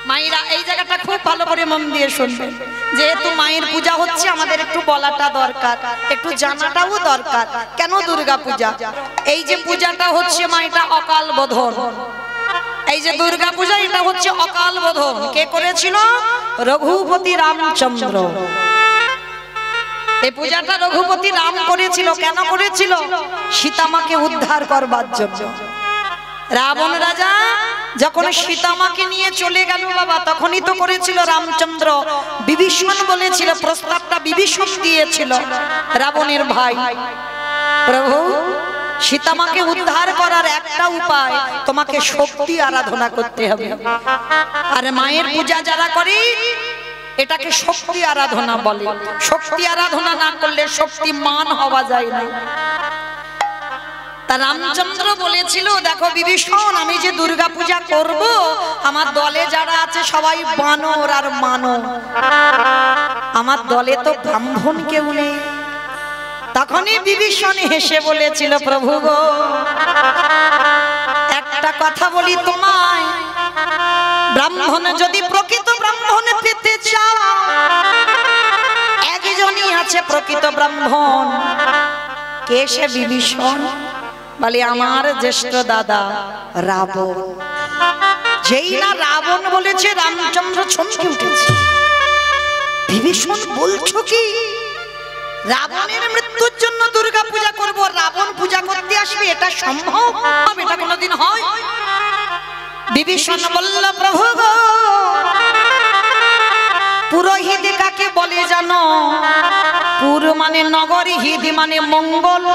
মায়েরা এই জায়গাটা খুব ভালো করে মন দিয়ে শুনবেন। যেহেতু মায়ের পূজা হচ্ছে আমাদের একটু বলাটা দরকার, একটু জানাটাও দরকার। কেন দুর্গা পূজা? এই যে পূজাটা হচ্ছে মা, এটা অকাল বোধন। এই যে দুর্গা পূজা, এটা হচ্ছে অকাল বোধন। কে করেছিল? রঘুপতি রামচন্দ্র। এই পূজাটা রঘুপতি রাম করেছিল। কেন করেছিল? সীতামাকে উদ্ধার করবার জন্য। রাবণ রাজা যখন সীতামাকে নিয়ে চলে গেল বাবা, তখনই তো করেছিল রামচন্দ্র। বিভীষণ বলেছিল, প্রস্তাবটা বিভীষণ দিয়েছিল, রাবণের ভাই। প্রভু, সীতামাকে উদ্ধার করার একটা উপায়, তোমাকে শক্তি আরাধনা করতে হবে। আর মায়ের পূজা যারা করে এটাকে শক্তি আরাধনা বলে। শক্তি আরাধনা না করলে শক্তিমান হওয়া যায় না। তা রামচন্দ্র বলেছিল, দেখো বিভীষণ, আমি যে দুর্গা পূজা করব, আমার দলে যারা আছে সবাই বানর আর মানব, আমার দলে তো ব্রাহ্মণ কেউ নেই। তখনই বিভীষণ হেসে বলেছিল, প্রভু গো, একটা কথা বলি তোমায়, ব্রাহ্মণ যদি প্রকৃত ব্রাহ্মণ পেতে চাও, একজনই আছে প্রকৃত ব্রাহ্মণ। কে সে? বিভীষণ। বলে, আমার জ্যেষ্ঠ দাদা রাবণ। যেই না রাবণ বলেছে, রামচন্দ্র চমকে উঠেছে। বিভীষণ বলছো কি? রাবণের মৃত্যুর জন্য দুর্গা পূজা করব, রাবণ পূজা করতে আসবে, এটা সম্ভব? এটা কোনোদিন হয়? বিভীষণ বলল, প্রভু গো, পুরোহিত কাকে বলে জানো? পুর মানে নগরী, হিত মানে মঙ্গল।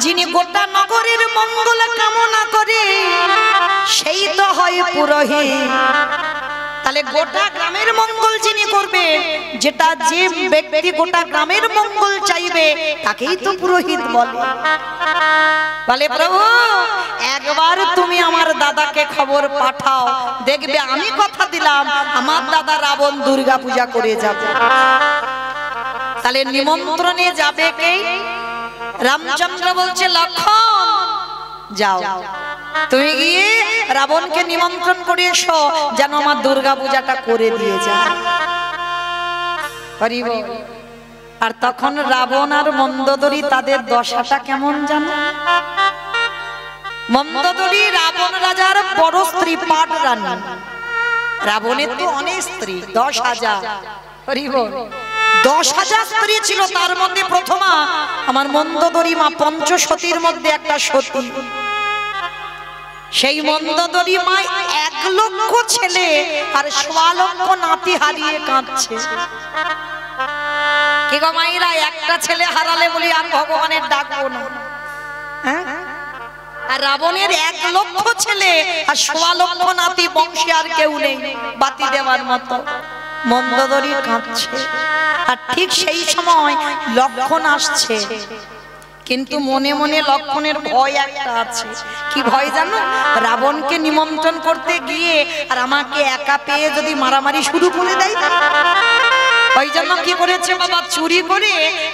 যিনি গোটা নগরের মঙ্গল কামনা করে সেই তো হয় পুরোহিত। তাহলে গোটা গ্রামের মঙ্গল যিনি করবে, যেটা যে ব্যক্তি গোটা গ্রামের মঙ্গল চাইবে, তাকেই তো পুরোহিত বলে। বলে, প্রভু একবার তুমি আমার দাদাকে খবর পাঠাও, দেখবে আমি কথা দিলাম আমার দাদা রাবণ দুর্গা পূজা করে যাবে। তাহলে নিমন্ত্রণে যাবে কে? রামচন্দ্র বলছে, লক্ষণ যাও, তুমি গিয়ে রাবণকে নিমন্ত্রণ করে এসো, যেন আমার দুর্গা পূজাটা করে দিয়ে যায়। আর তখন রাবণ আর মন্দোদরী, তাদের দশাটা কেমন জানো? মন্দোদরী রাবণ রাজার বড় স্ত্রী, পাট রানী। রাবণের তো অনেক স্ত্রী, 10,000। 10,000 স্ত্রী ছিল, তার মধ্যে প্রথমা আমার মন্দোদরী মা পঞ্চসতীর মধ্যে একটা সতী। সেই মন্দোদরী মা 1 লক্ষ ছেলে আর 1.25 লক্ষ নাতি হারিয়ে কাঁদছে। কি গো মাইরা, একটা ছেলে হারালে বলি আর ভগবানের ডাকবো না? আর রাবণের 1 লক্ষ ছেলে আর 1.25 লক্ষ নাতি, বংশে আর কেউ নেই বাতি দেওয়ার মতো। মন্দোদরী কাঁদছে। আর ঠিক সেই সময় লক্ষণ আসছে, কিন্তু মনে মনে লক্ষণের ভয় একটা আছে। কি ভয় জানো? রাবণকে নিমন্ত্রণ করতে গিয়ে আর আমাকে একা পেয়ে যদি মারামারি শুরু করে দেয়। ওই জন্য কি করেছে বাবা, চুরি করে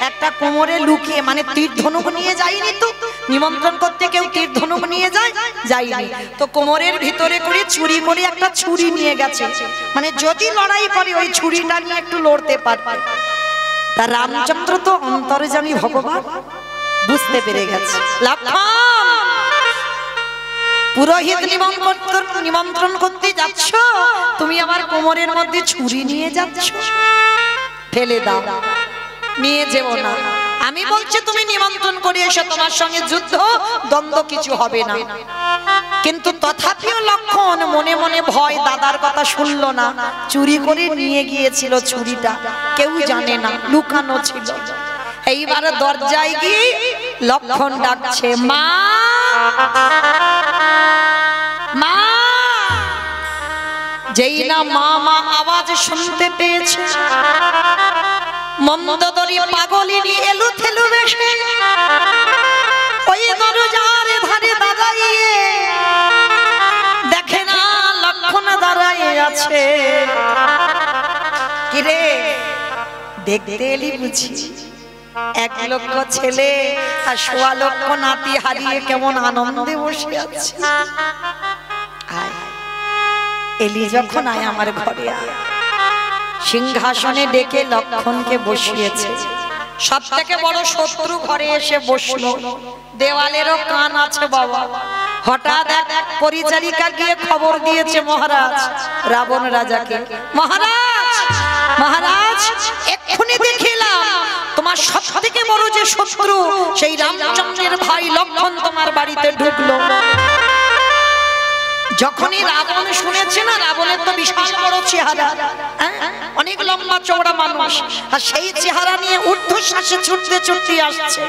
একটা কোমরে লুকিয়ে, মানে তীর ধনুক নিয়ে যায়নি তো, নিমন্ত্রণ করতে কেউ তীর ধনুক নিয়ে যায়? যায়নি তো, কোমরের ভিতরে করে চুরি করে একটা ছুরি নিয়ে গেছে, মানে যদি লড়াই করে ওই ছুরিটা নিয়ে একটু লড়তে পারবে। তা রামচন্দ্র তো অন্তর্যামী ভগবান, বুঝতে পেরে গেছে। লক্ষণ, পুরোহিত নিমন্ত্রণ করতে যাচ্ছ, তুমি আমার কোমরের মধ্যে ছুরি নিয়ে যাচ্ছ, ফেলে দাও, নিয়ে যেও না। আমি বলছি তুমি নিমন্ত্রণ করে এসো, তোমার সঙ্গে যুদ্ধ দ্বন্দ্ব কিছু হবে না। কিন্তু তথাপিও লক্ষণ মনে মনে ভয়, দাদার কথা শুনলো না, চুরি করে নিয়ে গিয়েছিল ছুরিটা, কেউ জানে না, লুকানো ছিল। এইবার দরজায় গিয়ে লক্ষণ ডাকছে, মা মা। যেই না মা মা আওয়াজ শুনতে পেয়েছে, মন্দোদরী পাগলিনী এলু থেলু বেশে ওই দরজার ধারে দাঁড়াইয়ে দেখে না লক্ষণ দাঁড়াইয়ে আছে। কিরে, দেখতে এলি বুঝি? 1 লক্ষ ছেলে আর 1.25 লক্ষ নাতি হারিয়ে কেমন আনন্দে বসে আছে। এলি যখন আয় আমার ঘরে আয়। সিংহাসনে ডেকে লক্ষণকে বসিয়েছে। সব থেকে বড় শত্রু ঘরে এসে বসলো। দেওয়ালেরও কান আছে বাবা। হঠাৎ এক পরিচারিকা গিয়ে খবর দিয়েছে মহারাজ রাবণ রাজাকে, মহারাজ মহারাজ এক্ষুনি দেখিলাম তোমার সব থেকে বড় যে শত্রু সেই রামচন্দ্রের ভাই লক্ষণ তোমার বাড়িতে ঢুকলো। যখনই রাবণ শুনেছে না, রাবণের তো বিশাল বড় চেহারা, অনেক লম্বা চওড়া মানুষ, আর সেই চেহারা নিয়ে ঊর্ধ্বশ্বাসে ছুটতে ছুটতে আসছে।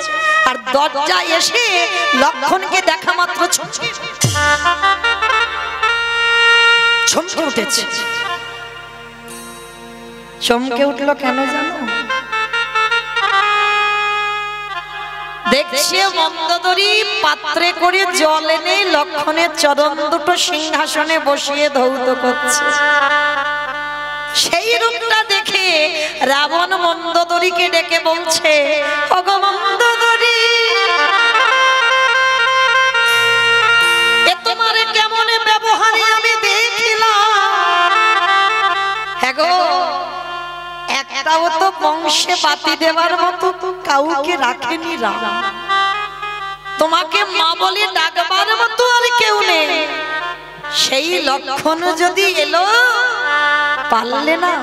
আর দরজা এসে লক্ষণকে দেখা মাত্র চমকে উঠেছে। চমকে উঠলো কেন জানো? দেখছে মন্দোদরী পাত্রে করে জল এনে লক্ষণের চরণ দুটো সিংহাসনে বসিয়ে ধৌত করছে। সেই রূপটা দেখে রাবণ মন্দোদরীকে ডেকে বলছে, ওগো মন্দোদরী, এ তোমার কেমন ব্যবহারে আমি দেখিলাম। হ্যাঁ গো, একটাও তো বংশে বাতি দেওয়ার মতো কাউকে রাখেনি রাম। তোমাকে মা বলে ডাকবার মতো আর কেউ নেই। সেই লক্ষণ যদি এলো, পারলে না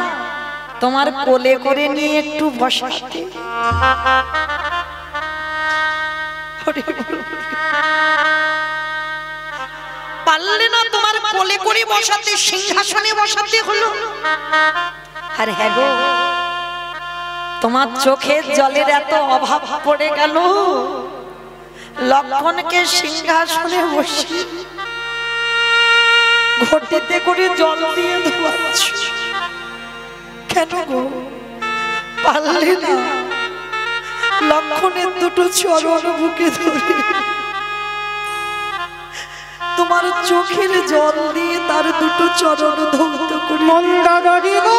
তোমার কোলে করে নিয়ে একটু বসাতে। পারলে না তোমার কোলে করে বসাতে, সিংহাসনে বসাতে হলো। আর হ্যাঁ গো, তোমার চোখের জলের এত অভাব পড়ে গেল, লক্ষণকে সিংহাসনে বসে ঘটিতে করে জল দিয়ে ধোয়াচ্ছ। কেন গো? পারলে না লক্ষণের দুটো চরণ বুকে ধরে তোমার চোখের জল দিয়ে তার দুটো চরণ ধৌত করে। মন্দাদরী গো,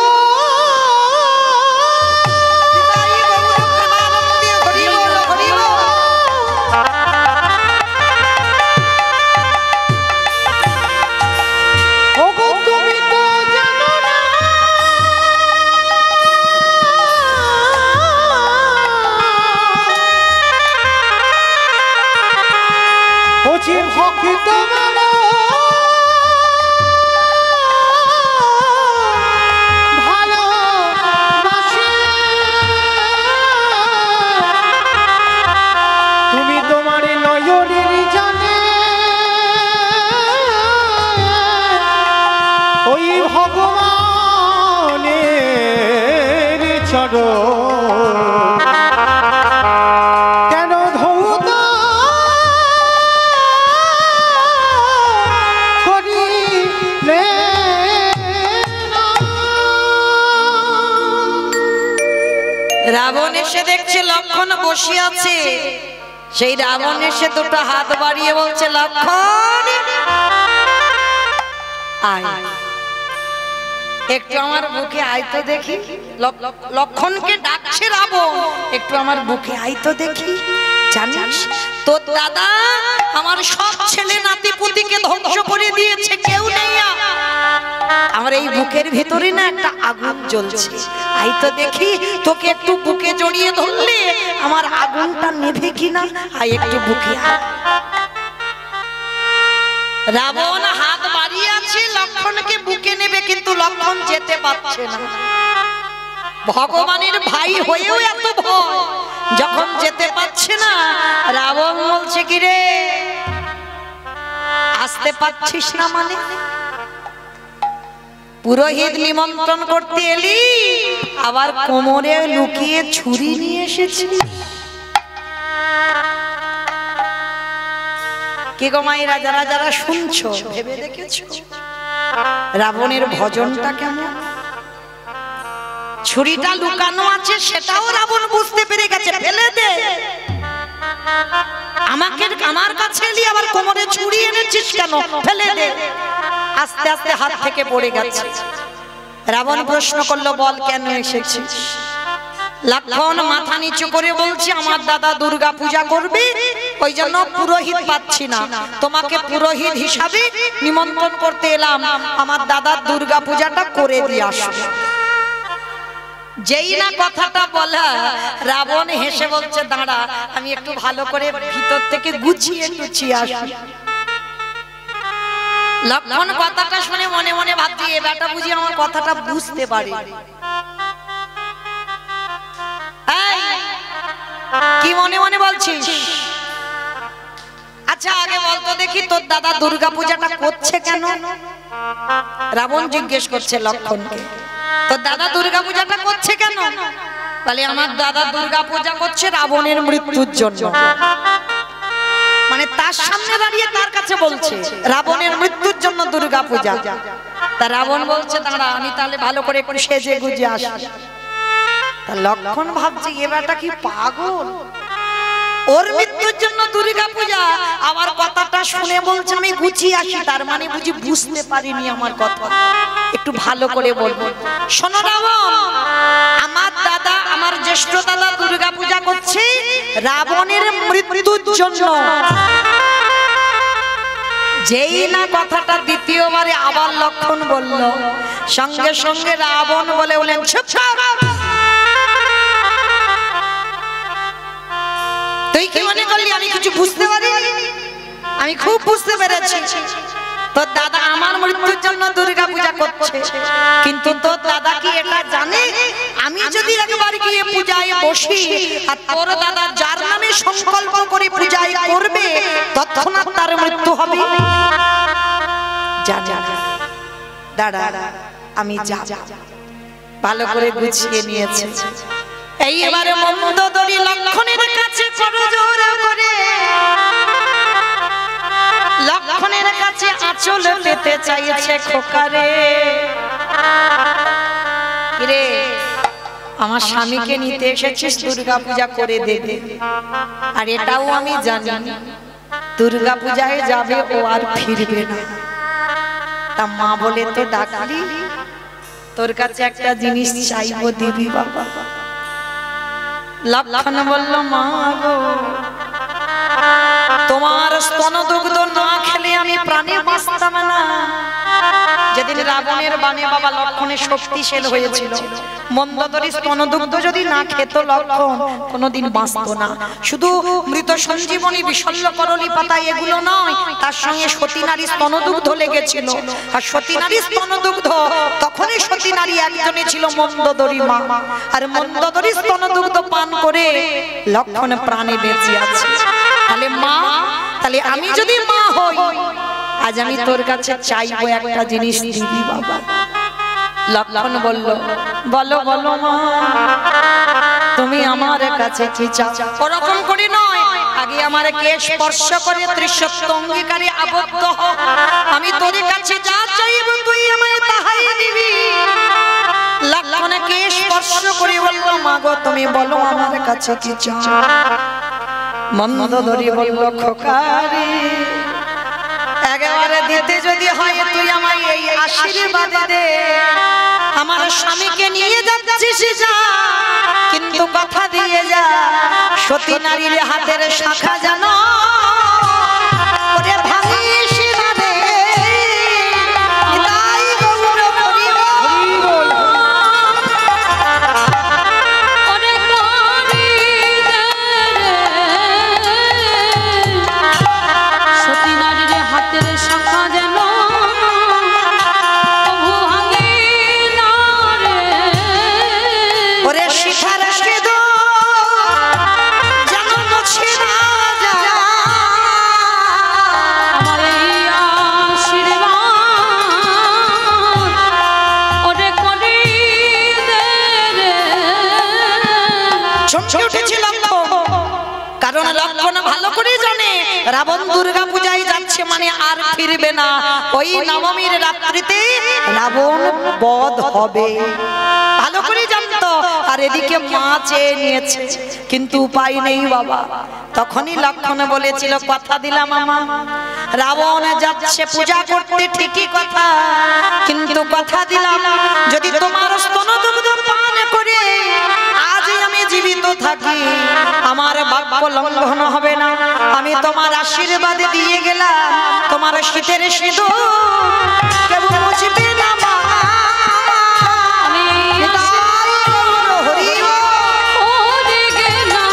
কেন ধৌত করিলে রাবণ এসে দেখছে লক্ষণ বসে আছে। সেই রাবণ এসে দুটো হাত বাড়িয়ে বলছে, লক্ষণ আয়, একটু আমার বুকে আয় তো দেখি। লক্ষণকে ডাকছে রাবণ, একটু আমার বুকে আয় তো দেখি। জানিস তোর দাদা আমার সব ছেলে নাতি পুতিকে ধ্বংস করে দিয়েছে, কেউ নেই। আমার এই বুকের ভিতরে না একটা আগুন জ্বলছে, আয় তো দেখি। তোকে একটু বুকে জড়িয়ে ধরলে আমার আগুনটা নেভে কিনা, আয় একটু বুকে আয়। রাবণ হাত বাড়িয়ে আছে লক্ষণকে বুকে নেবে, কিন্তু লক্ষণ যেতে পারছে না। ভগবানের ভাই হয়েও এত ভয়, যখন যেতে পারছে না রাবণ বলছে, কি রে আসতে পারছিস না? মানে পুরোহিত নিমন্ত্রণ করতে এলি, আবার কোমরে লুকিয়ে ছুরি নিয়ে এসেছিস। কি গো মায়েরা, যারা যারা শুনছো ভেবে দেখেছো রাবণের ভজনটা কেমন? ছুরিটা লুকানো আছে সেটাও রাবণ বুঝতে পেরে গেছে। ফেলে দে, আমার কাছে এলি আবার কোমরে ছুরি এনেছিস কেন? ফেলে দে। আস্তে আস্তে হাত থেকে পড়ে গেছে। রাবণ প্রশ্ন করলো, বল কেন এসেছিস? লক্ষণ মাথা নিচু করে বলছে, আমার দাদা দুর্গা পূজা করবে, ওই জন্য পুরোহিত পাচ্ছি না, তোমাকে পুরোহিত হিসাবে নিমন্ত্রণ করতে এলাম, আমার দাদার দুর্গা পূজাটা করে দিয়ে আসো। যেই না কথাটা বলা, রাবণ হেসে বলছে দাঁড়া, আমি একটু ভালো করে ভিতর থেকে গুছিয়ে টুছিয়ে আসি। লক্ষণ কথাটা শুনে মনে মনে ভাবছি, এ বেটা বুঝি আমার কথাটা বুঝতে পারে। কি মনে মনে বলছিস? আচ্ছা আগে বলতো দেখি, তোর দাদা দুর্গা পূজাটা করছে কেন? রাবণ জিজ্ঞেস করছে লক্ষণকে, তোর দাদা দুর্গা পূজাটা করছে কেন? বলে আমার দাদা দুর্গা পূজা করছে রাবণের মৃত্যুর জন্য। মানে তার সামনে দাঁড়িয়ে তার কাছে বলছে রাবণের মৃত্যুর জন্য দুর্গা পূজা। তা রাবণ বলছে দাঁড়া, আমি তাহলে ভালো করে একটু সেজে গুজে আসি। তা লক্ষণ ভাবছে এ বেটা কি পাগল, ওর মৃত্যুর জন্য দুর্গা পূজা, আবার কথাটা শুনে বলছে আমি গুছিয়ে আসি, তার মানে বুঝি বুঝতে পারিনি আমার কথা, একটু ভালো করে বলবো। শোনো রাবণ, আমার দাদা, আমার জ্যেষ্ঠ দাদা দুর্গা পূজা করছে রাবণের মৃত্যুর জন্য। যেই না কথাটা দ্বিতীয়বারে আবার লক্ষণ বলল, সঙ্গে সঙ্গে রাবণ বলে বলেন চুপ কর। তুই কি মনে করলি আমি কিছু বুঝতে পারিনি? আমি খুব বুঝতে পেরেছি, তোর দাদা আমার মৃত্যুর জন্য দুর্গা পূজা করছে, কিন্তু তোর দাদা কি এটা জানে আমি যদি একবার গিয়ে পূজায় বসি আর তোর দাদা যার নামে সংকল্প করে পূজায় করবে তৎক্ষণাৎ তার মৃত্যু হবে? যা দাঁড়া, আমি যা ভালো করে গুছিয়ে নিয়েছে। এইবারে মন্দোদরী লক্ষণের কাছে করজোড় করে, লক্ষণের কাছে আঁচল পেতে চাইছে খোকারে। রে আমার স্বামীকে নিতে এসেছিস দুর্গা পূজা করে দেবে, আর এটাও আমি জানি দুর্গা পূজায় যাবে ও আর ফিরবে না। তা মা বলে তো ডাকলি, তোর কাছে একটা জিনিস চাইবো, দিবি বাবা? লক্ষণ বলল মা গো, তোমার স্তনদুগ্ধ না খেলে আমি প্রাণে বাঁচতাম না। যেদিন রাবণের বাণে বাবা লক্ষণের শক্তিশালী হয়েছিল, মন্দোদরী স্তনদুগ্ধ যদি না খেত লক্ষণ কোনোদিন বাঁচত না। শুধু মৃত সঞ্জীবনী, বিশল্য করলি পাতা এগুলো নয়, তার সঙ্গে সতী নারী স্তনদুগ্ধ লেগেছিল। আর সতী নারী স্তনদুগ্ধ, তখনই সতী নারী একজনে ছিল মন্দোদরী মা, আর মন্দোদরী স্তনদুগ্ধ পান করে লক্ষণ প্রাণে বেঁচে আছে। তাহলে মা, তাহলে আমি যদি মা হই, আজ আমি তোর কাছে চাইবো একটা জিনিস, দিবি বাবা? লক্ষণ বলল বলো বলো মা, তুমি আমার কাছে কি চাও? ওরকম করে নয়, আগে আমার কে স্পর্শ করে ত্রিসত্য অঙ্গীকারে আবদ্ধ হ। আমি তোর কাছে যা চাইবো তুই আমায় তাহাই দিবি। লক্ষণকে স্পর্শ করে বলল মা গো, তুমি বলো আমার কাছে কি চাও? মন্দোদরী বলল খোকারে, একেবারে দিতে যদি হয় তুই আমায় এই আশীর্বাদ দে, আমার স্বামীকে নিয়ে যাচ্ছিস যা, কিন্তু কথা দিয়ে যা সতী নারীর হাতের শাখা জানো ওরে ভাঙিস না রে। তাই গৌর হরি বল, ওরে করি সতী নারীর হাতের শাখা যেন ভাঙে না রে। ওরে শিখার সেদো যেন মুছে না যায়, আমার এই আশীর্বাদ ওরে করি দে রে। চমকে উঠেছিল কারণ লক্ষণ ভালো করে জানে রাবণ দুর্গা পূজায় যাচ্ছে মানে আর ফিরবে না। ওই নবমীর রাত্রিতে রাবণ বধ হবে, ভালো করে জানতো। আর এদিকে মা চেয়ে নিয়েছে, কিন্তু উপায় নেই বাবা। তখনই লক্ষণ বলেছিল কথা দিলাম আমা, রাবণ যাচ্ছে পূজা করতে ঠিকই কথা, কিন্তু কথা দিলাম যদি তোমার স্তনদুগ্ধ পান করে আজ আমি জীবিত থাকি আমার বাক্য লঙ্ঘন হবে না। আমি তোমার আশীর্বাদে দিয়ে গেলাম তোমার শীতের সিঁদুর কেউ মুছবে না মা। আমি হরি ওরে গেলাম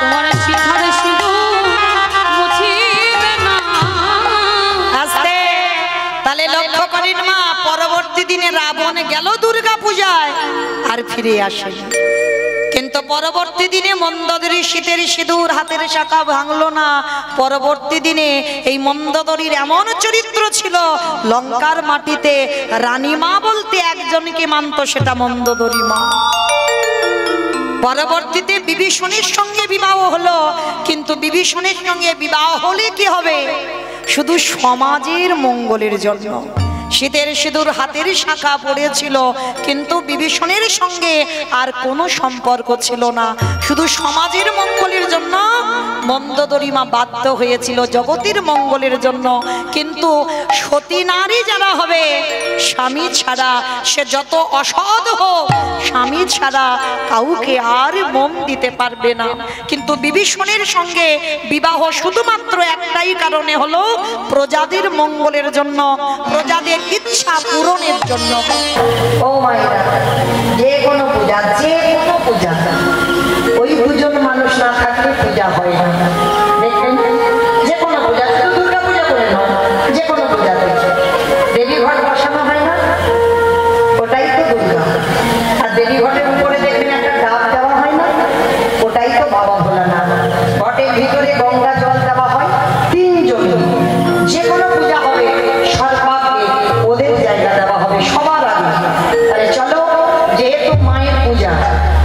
তোমার শিখার সিঁদুর মুছিবে না। আস্তে তাহলে লক্ষ্য করেন মা, পরবর্তী দিনে রাবণ গেল দুর্গা পূজায় আর ফিরে আসে, কিন্তু পরবর্তী দিনে মন্দোদরী শীতের সিঁদুর হাতের শাখা ভাঙলো না। পরবর্তী দিনে এই মন্দোদরীর এমন চরিত্র ছিল, লঙ্কার মাটিতে রানী মা বলতে একজনকে মানত, সেটা মন্দোদরী মা। পরবর্তীতে বিভীষণের সঙ্গে বিবাহ হলো, কিন্তু বিভীষণের সঙ্গে বিবাহ হলে কি হবে? শুধু সমাজের মঙ্গলের জন্য। শীতের সিঁদুর হাতের শাখা পড়েছিল, কিন্তু বিভীষণের সঙ্গে আর কোনো সম্পর্ক ছিল না, শুধু সমাজের মঙ্গলের জন্য মন্দোদরী মা বাধ্য হয়েছিল, জগতের মঙ্গলের জন্য। কিন্তু সতী নারী যারা হবে, স্বামী ছাড়া, সে যত অসৎ হোক, স্বামী ছাড়া কাউকে আর মন দিতে পারবে না। কিন্তু বিভীষণের সঙ্গে বিবাহ শুধুমাত্র একটাই কারণে হলো, প্রজাদের মঙ্গলের জন্য, প্রজাদের ইচ্ছা পূরণের জন্য। ও মায়েরা, যে কোনো পূজা, যে কোনো পূজা, ওই দুজন মানুষ না থাকলে পূজা হয় না। দেখবেন যে কোনো পূজা, শুধু দুর্গা পূজা করে নয়, যে কোনো পূজাতে দেবী ঘট বসানো হয় না, ওটাই তো দুর্গা। আর দেবী ঘটের উপরে দেখবেন একটা ডাব দেওয়া হয় না, ওটাই তো বাবা ভোলানাথ। ঘটের ভিতরে গঙ্গা জল দেওয়া হয়, তিনজন। যে কোনো পূজা হবে সর্বাগ্রে ওদের জায়গা দেওয়া হবে সবার আগে। তাহলে চলো, যেহেতু মায়ের পূজা,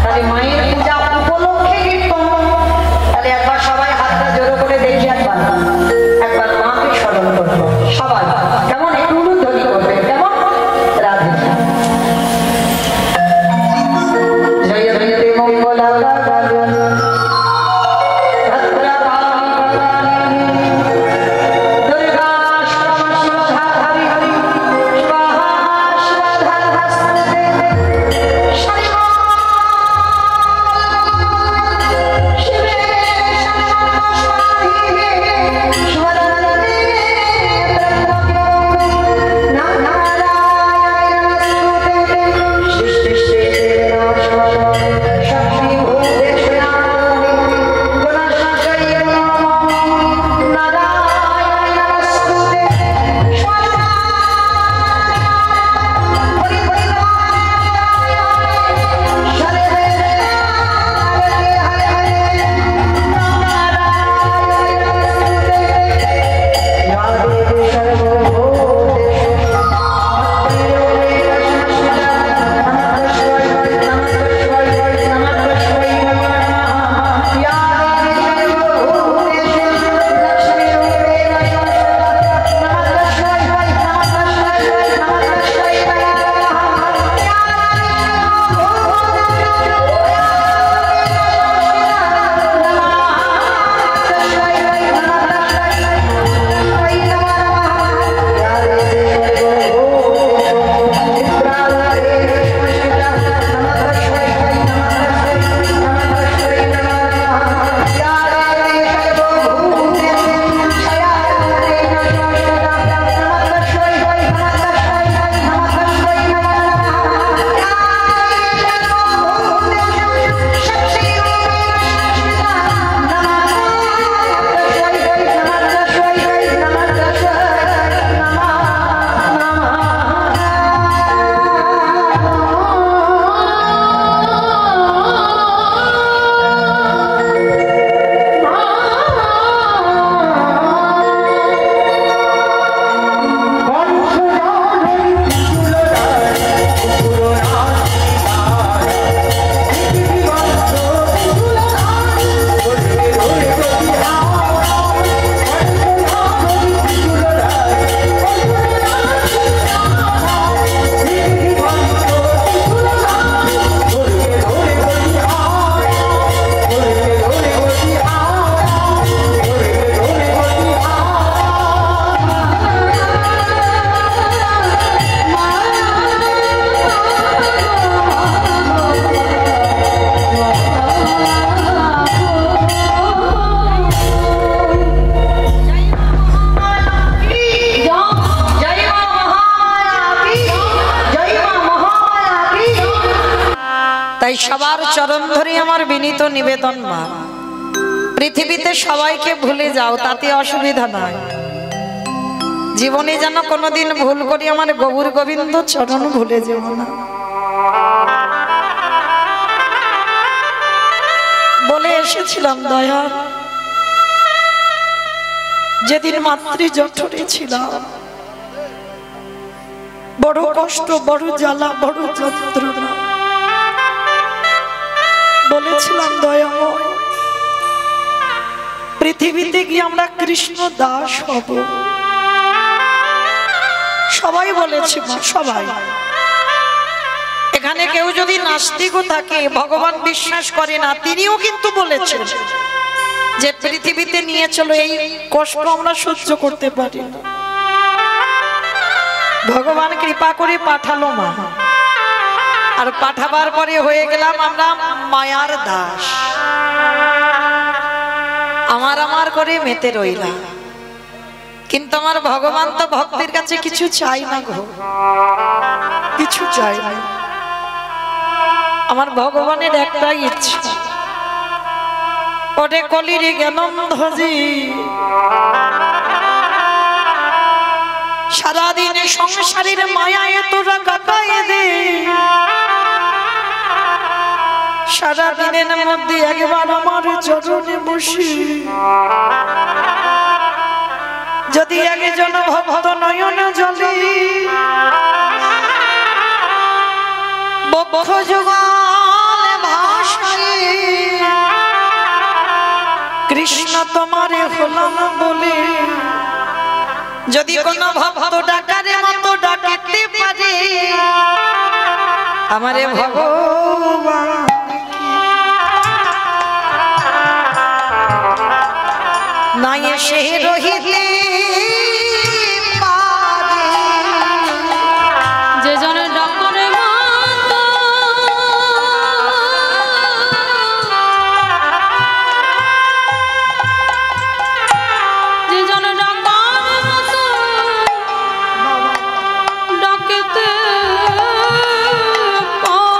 তাহলে মায়ের পূজা উপলক্ষে কীর্তন। তাহলে একবার সবাই হাত তাই সবার চরণ ধরে আমার বিনীত নিবেদন, মা পৃথিবীতে সবাইকে ভুলে যাও, তাতে অসুবিধা নয়। জীবনে যেন কোনোদিন ভুল করি আমার গৌর গোবিন্দ চরণ ভুলে যাব না। বলে এসেছিলাম দয়া, যেদিন মাতৃ জঠরে ছিলাম, বড় কষ্ট, বড় জ্বালা, বড় যন্ত্রণা। বলেছিলাম দয়াময়, পৃথিবীতে গিয়ে আমরা কৃষ্ণ দাস হব। সবাই বলেছে মা, সবাই। এখানে কেউ যদি নাস্তিকও থাকে, ভগবান বিশ্বাস করে না, তিনিও কিন্তু বলেছেন যে পৃথিবীতে নিয়ে চলো, এই কষ্ট আমরা সহ্য করতে পারি না। ভগবান কৃপা করে পাঠালো মা, আর পাঠাবার পরে হয়ে গেলাম আমরা মায়ার দাস। আমার করে মেতে রইলাম। কিন্তু আমার ভগবান তো ভক্তের কাছে কিছু চাই না গো, কিছু চাই না। আমার ভগবানের একটাই ইচ্ছা, ওরে কলিরে জ্ঞানন্ধজি, সারাদিনে সংসারের মায়ায় তোরা কাটায় দে। সারাদিনের মধ্যে একবার আমার চরণে বসি, যদি একজন ভক্ত নয়ন জলে বক্ষ যুগলে ভাষায় কৃষ্ণ তোমারে হলাম বলে, যদি কোন ভক্ত ডাকারে মতো ডাকিতে পারে আমারে ভগবান, নাই এসে রহিতে পারে। যে জনে ডাকরে মতো, যে জনে ডাকার মতো ডাকিতে পারে।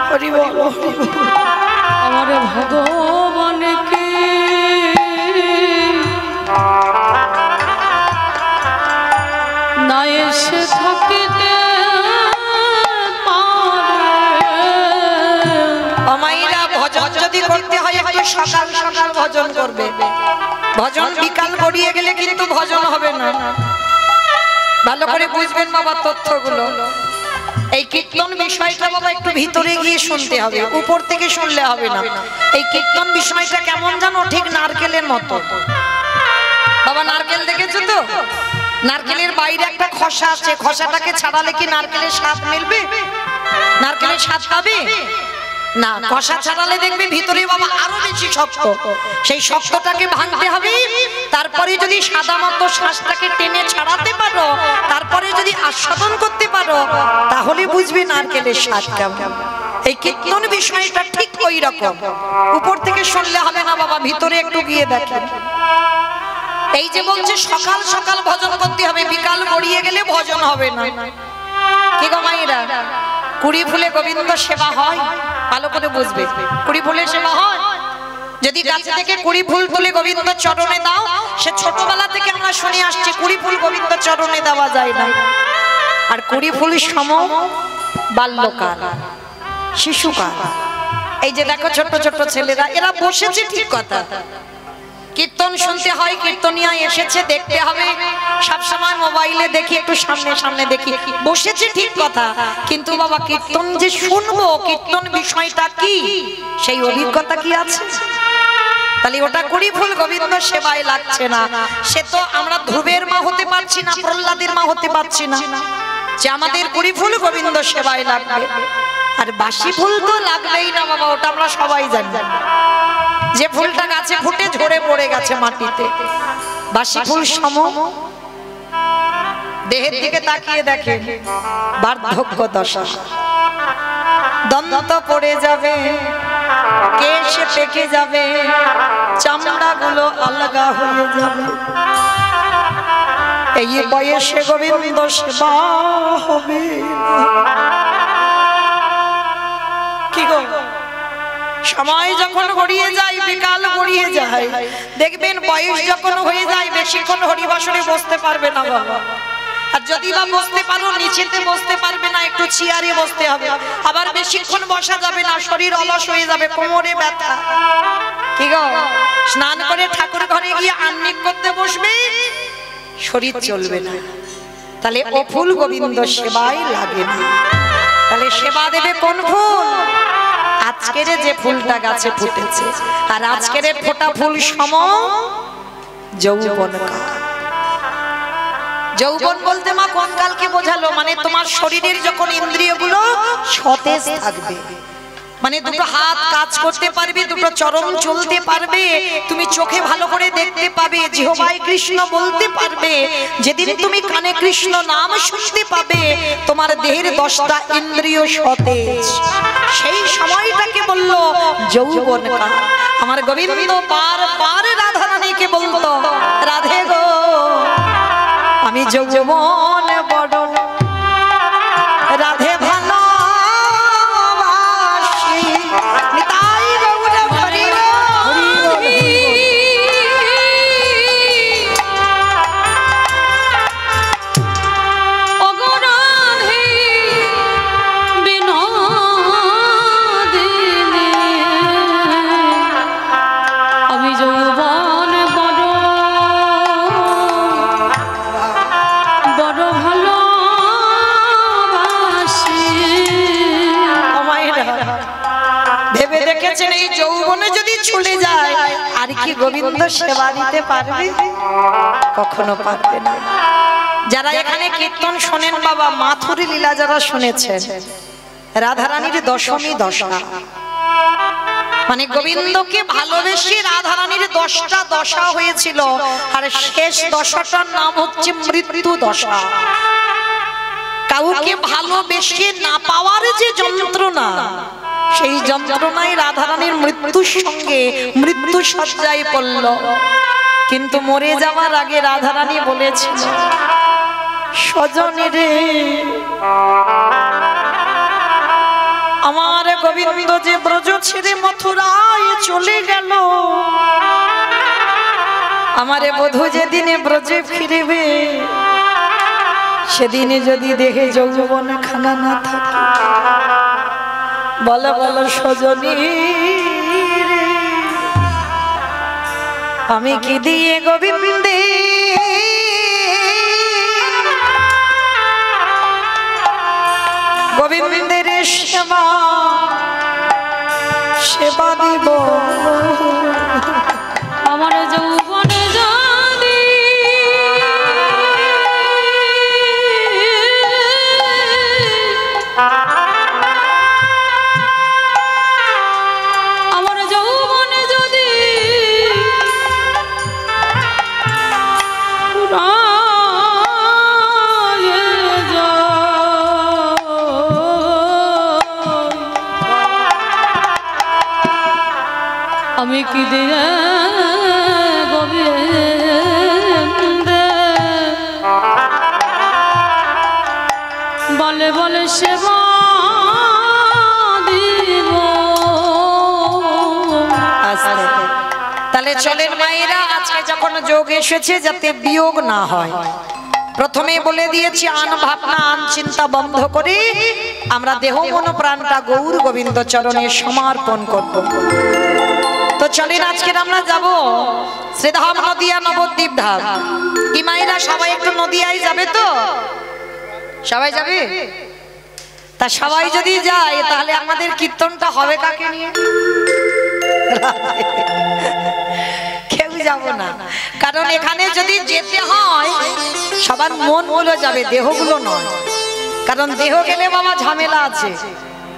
হরি বল, হরি বল। আমার ভগবানকে না এসে থাকিতে পারে। অমাইরা ভজন যদি করতে হয় একটু সকাল সকাল ভজন করবে। ভজন বিকাল গড়িয়ে গেলে কিন্তু ভজন হবে না। ভালো করে বুঝবেন বাবা তথ্যগুলো। এই কীর্তন বিষয়টা বাবা একটু ভিতরে গিয়ে শুনতে হবে, উপর থেকে শুনলে হবে না। এই কীর্তন বিষয়টা কেমন জানো, ঠিক নারকেলের মতো। বাবা নারকেল দেখেছো তো? নারকেলের বাইরে একটা খসা আছে, খসাটাকে ছাড়ালে কি নারকেলের স্বাদ মিলবে? নারকেলের স্বাদ পাবে না। খসা ছাড়ালে দেখবে ভিতরে বাবা আরো বেশি শক্ত। সেই শক্তটাকে ভাঙতে হবে, তারপরে যদি সাদা মতো শ্বাসটাকে টেনে ছাড়াতে পারো, তারপরে যদি আস্বাদন করতে পারো, তাহলে বুঝবে নারকেলের স্বাদ কেমন। এই কীর্তন বিষয়টা ঠিক ওই রকম। উপর থেকে শুনলে হবে না বাবা, ভিতরে একটু গিয়ে দেখেন। এই যে বলছে সকাল সকাল ভজন করতে হবে, বিকাল গড়িয়ে গেলে ভজন হবে না। কি গো মায়েরা, কুড়ি ফুলে গোবিন্দ সেবা হয়? ভালো করে বুঝবে, কুড়ি ফুলের সেবা হয়। যদি গাছে থেকে কুড়ি ফুল তুলে গোবিন্দ চরণে দাও, সে ছোটবেলা থেকে আমরা শুনে আসছি কুড়ি ফুল গোবিন্দ চরণে দেওয়া যায় না। আর কুড়ি ফুল সম বাল্যকাল, শিশুকাল। এই যে দেখো ছোট ছোট ছেলেরা, এরা বসেছে ঠিক কথা। কীর্তন শুনতে হয়, কীর্তনিয়া এসেছে, দেখতে হবে। সব সময় মোবাইলে দেখি, একটু সামনে সামনে দেখি, বসেছে ঠিক কথা, কিন্তু বাবা কীর্তন যে শুনবো, কীর্তন বিষয়টা কি, সেই অভিজ্ঞতা কি আছে? তাহলে ওটা কুড়ি ফুল গোবিন্দ সেবায় লাগছে না। সে তো আমরা ধ্রুবের মা হতে পারছি না, প্রহ্লাদের মা হতে পারছি না, যে আমাদের কুড়ি ফুল গোবিন্দ সেবায় লাগবে। আর বাসি ফুল তো লাগবেই না বাবা, ওটা আমরা সবাই জানি। যে ফুলটা গাছে ফুটে ঝরে পড়ে গেছে মাটিতে, বাসি ফুল সম। দেহের দিকে তাকিয়ে দেখে, বার্ধক্য দশা, দন্ত পড়ে যাবে, কেশ পেকে যাবে, চামড়া গুলো আলগা হয়ে যাবে। এই বয়সে গোবিন্দ সেবা হবে কি গো? সময় যখন গড়িয়ে যায়, বিকাল গড়িয়ে যায়, দেখবেন বয়স যখন হয়ে যায় বেশিক্ষণ হরিবাসরে বসতে পারবে না বাবা। আর যদি বা বসতে পারো নিচেতে বসতে পারবে না, একটু চেয়ারে বসতে হবে। আবার বেশিক্ষণ বসা যাবে না, শরীর অলস হয়ে যাবে, কোমরে ব্যথা। কি গো, স্নান করে ঠাকুর ঘরে গিয়ে আহ্নিক করতে বসবে, শরীর চলবে না। তাহলে ও ফুল গোবিন্দ সেবাই লাগে না। তাহলে সেবা দেবে কোন ফুল? আজকের যে ফুলটা গাছে ফুটেছে, আর আজকের ফোটা ফুল সম যৌবন কাল। যৌবন বলতে মা কোন কালকে বোঝালো? মানে তোমার শরীরের যখন ইন্দ্রিয়গুলো সতেজ থাকবে, মানে দুটো হাত কাজ করতে পারবে, দুটো চরণ চলতে পারবে, তুমি চোখে ভালো করে দেখতে পাবে, জিহ্বায় কৃষ্ণ বলতে পারবে, যেদিন তুমি কানে কৃষ্ণ নাম শুনতে পাবে, তোমার দেহের 10টা ইন্দ্রিয় সতেজ। সেই সময়টাকে বললো যৌবন কাল। আমার গোবিন্দ বারবার রাধা রানীকে বলতো, রাধে গো আমি যৌবন বড়, রাধে ভালোবাসি, নিতাই গৌর হরি হরি। অগরাধে বিনোদিনী আমি যৌবন বড় বড় ভালোবাসি। ভেবে দেখেছেন এই যৌবনে যদি চলে যায় আর কি গোবিন্দ সেবা দিতে পারবে? কখনো পারবে না। যারা এখানে কীর্তন শোনেন বাবা, মাথুরি লীলা যারা শুনেছেন, রাধারানীর দশমী দশা, মানে গোবিন্দকে ভালোবেসে রাধারানীর 10টা দশা হয়েছিল, আর শেষ দশাটার নাম হচ্ছে মৃত্যু দশা। কাউকে ভালোবেসে না পাওয়ার যে যন্ত্রণা, সেই যন্ত্রণায় রাধারানীর মৃত্যুর সঙ্গে মৃত্যু সজ্জায় পড়ল। কিন্তু মরে যাওয়ার আগে রাধারানী বলেছিল, স্বজনে রে আমার গোবিন্দ যে ব্রজ ছেড়ে মথুরায় চলে গেল, আমারে বধূ যেদিনে ব্রজে ফিরবে, সেদিনে যদি দেহে যৌবন খানা না থাকে, বলো বলো সজনী আমি কি দিয়ে গোবিন্দে গোবিন্দের সেবা সেবা দিব? আমার যৌবনে জানি আমার যৌবনে যদি আমি কি দিয়ে গোবিন্দে বলে বলে সেবা দিব। তাহলে চলেন মায়েরা, আজকে যখন যোগ এসেছে যাতে বিয়োগ না হয়, প্রথমে বলে দিয়েছি আন ভাবনা আন চিন্তা বন্ধ করে আমরা দেহ মন প্রাণটা গৌর গোবিন্দ চরণে সমর্পণ করব। তো চলেন আজকে আমরা যাব শ্রীধাম নদিয়া নবদ্বীপ ধাম। কি মায়েরা সবাই একটু নদিয়ায় যাবে? তো সবাই যাবে? তা সবাই যদি যায় তাহলে আমাদের কীর্তনটা হবে কাকে নিয়ে? কেউ যাব না, কারণ এখানে যদি যেতে হয় সবার মনগুলো যাবে, দেহগুলো নয়। কারণ দেহ গেলে বাবা ঝামেলা আছে।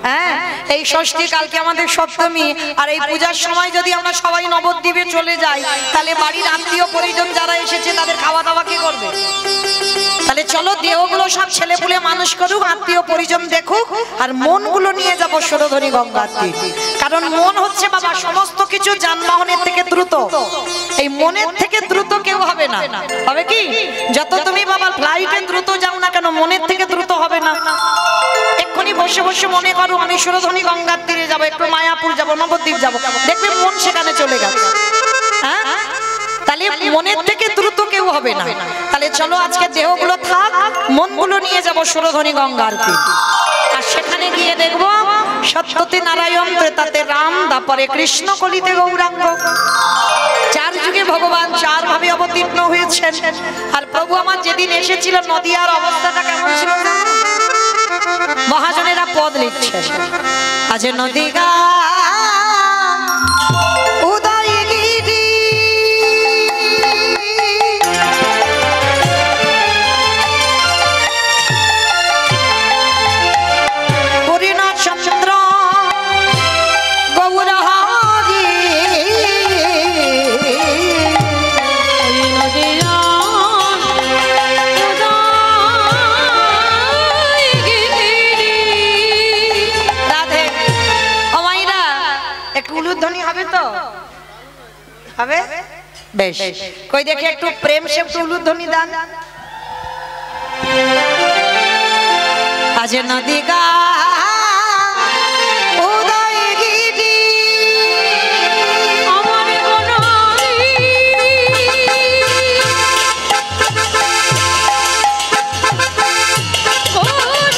হ্যাঁ, এই ষষ্ঠী কালকে আমাদের সপ্তমী, আর এই পূজার সময় যদি আমরা সবাই নবদ্বীপে চলে যাই তাহলে বাড়ির আত্মীয় পরিজন যারা এসেছে তাদের খাওয়া দাওয়া কি করবে? তাহলে চলো দেহগুলো সব ছেলেপুলে মানুষ করুক, আত্মীয় পরিজন দেখুক, আর মনগুলো নিয়ে যাবো সুরধনী গঙ্গার তীর। কারণ মন হচ্ছে বাবা সমস্ত কিছু যানবাহনের থেকে দ্রুত, এই মনের থেকে দ্রুত কেউ হবে না। হবে কি? যত তুমি বাবা কেন, মনের থেকে দ্রুত হবে না। এক্ষুনি বসে বসে মনে করো আমি সুরধনী গঙ্গার তীরে যাবো, একটু মায়াপুর যাবো, নবদ্বীপ যাবো, দেখবে মন সেখানে চলে গেছে। হ্যাঁ, তাহলে মনের থেকে দ্রুত কেউ হবে না। তাহলে চলো আজকে দেহগুলো থাক, মনগুলো নিয়ে যাবো সুরধনী গঙ্গার তীরে। আর সেখানে গিয়ে দেখবো সত্যতে নারায়ণ, ত্রেতাতে রাম, তারপরে কৃষ্ণ, কলিতে গৌরাঙ্গ। চার যুগে ভগবান চার ভাবে অবতীর্ণ হয়েছেন। আর প্রভু আমার যেদিন এসেছিল নদিয়ার অবস্থাটা কেমন ছিল? মহাজনেরা পদ লিখছেন, আজ নদীগা উদয়গিরি পূর্ণচন্দ্র গৌরহরি রাধে। আমাইরা একটু উলুধ্বনি হবে তো? হবে বেশ। কই দেখে একটু প্রেম সে একটু উলুধ্বনি দান। আজ নদীগা উদয়গিরি আমার গোনারি গোনা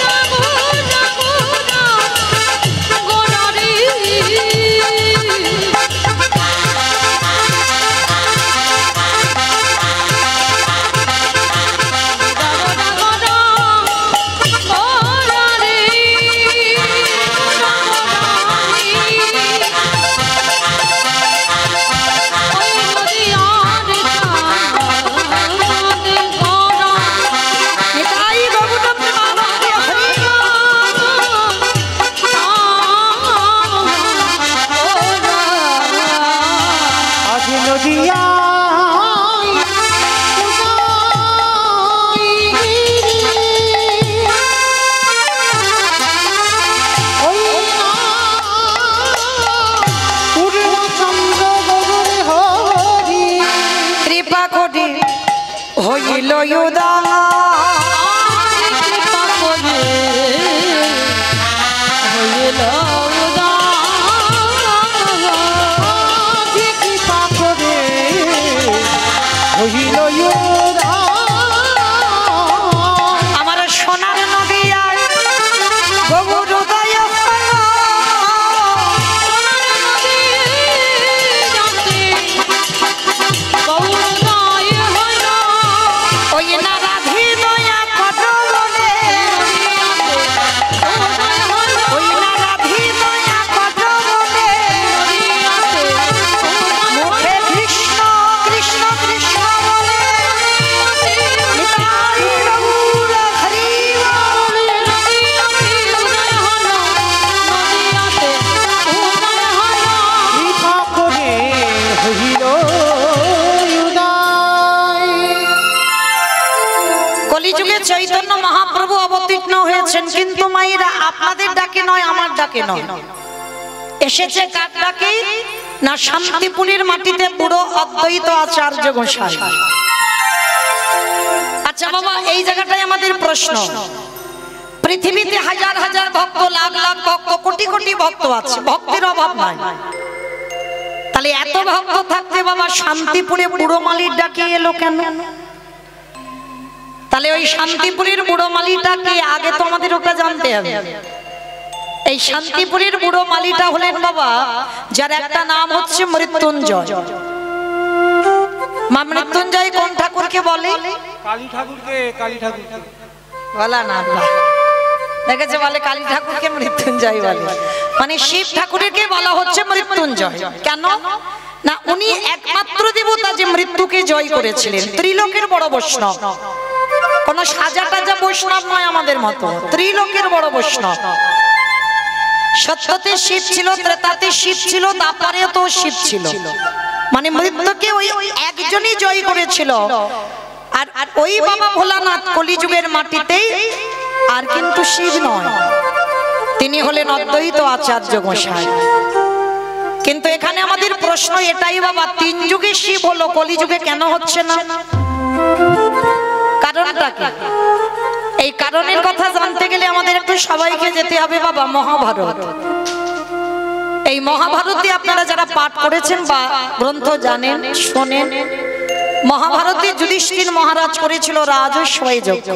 গোনা গোনা গোনারি গোনা গোনা গোনারি নিতাই গৌর প্রেমানন্দে হরি। আজ নদিয়ায় ওই পূর্ণচন্দ্র গৌর হরি কৃপা করি হইল উদার। কৃপা করে হইল আমার সোনার নদিয়ায় গৌর উদয় হল। ওই না রাধি দয়া কত বলে, ওই না রাধি দয়া কত বলে, মুখে কৃষ্ণ কৃষ্ণ কৃষ্ণ বলে। নিতাই গৌর হরি বল। কৃপা করে হইল উদয়। কলিযুগে চৈতন্য মহাপ্রভু অবতীর্ণ হয়েছেন, কিন্তু মায়েরা আপনাদের ডাকে নয়, আমার ডাকে নয়। এসেছে কার ডাকে? না শান্তিপুরীর মাটিতে বুড়ো অদ্বৈত আচার্য গোসাই। আচ্ছা বাবা, এই জায়গাটাই আমাদের প্রশ্ন। পৃথিবীতে হাজার হাজার ভক্ত, লাখ লাখ ভক্ত, কোটি কোটি ভক্ত আছে, ভক্তির অভাব নাই। তাহলে এত ভক্ত থাকতে বাবা শান্তিপুরে বুড়ো মালির ডাকে এলো কেন? তাহলে ওই শান্তিপুরের বুড়ো মালিটাকে আগে তো আমাদের ওটা জানতে হবে। এই শান্তিপুরের বুড়ো মালিটা হলেন বাবা যার একটা নাম হচ্ছে মৃত্যুঞ্জয়। মা মৃত্যুঞ্জয় কোন ঠাকুরকে বলে? কালী ঠাকুরকে। কালী ঠাকুরকে বলা না, দেখেছে বলে কালী ঠাকুরকে মৃত্যুঞ্জয় বলে, মানে শিব ঠাকুরকে বলা হচ্ছে মৃত্যুঞ্জয়। কেন না উনি একমাত্র দেবতা যে মৃত্যুকে জয় করেছিলেন, ত্রিলোকের বড় বৈষ্ণব। কোন সাজা টাজা বৈষ্ণব নয় আমাদের মতো, ত্রিলোকের বড় বৈষ্ণব। সত্যতে শিব ছিল, ত্রেতাতে শিব ছিল, দ্বাপরেও তো শিব ছিল। মানে মৃত্যুকে ওই একজনই জয় করেছিল। আর ওই বাবা ভোলানাথ কলিযুগের মাটিতেই, আর কিন্তু শিব নয়, তিনি হলেন অদ্বৈত আচার্য গোসাই। কিন্তু এখানে আমাদের প্রশ্ন এটাই বাবা, তিন যুগে শিব হলো, কলিযুগে কেন হচ্ছে না? কার কারণটা কি? এই কারণের কথা জানতে গেলে আমাদের একটু সবাইকে যেতে হবে বাবা মহাভারত। এই মহাভারতে আপনারা যারা পাঠ করেছেন বা গ্রন্থ জানেন শোনেন, মহাভারতে যুধিষ্ঠির মহারাজ করেছিল রাজস্বয় যজ্ঞ।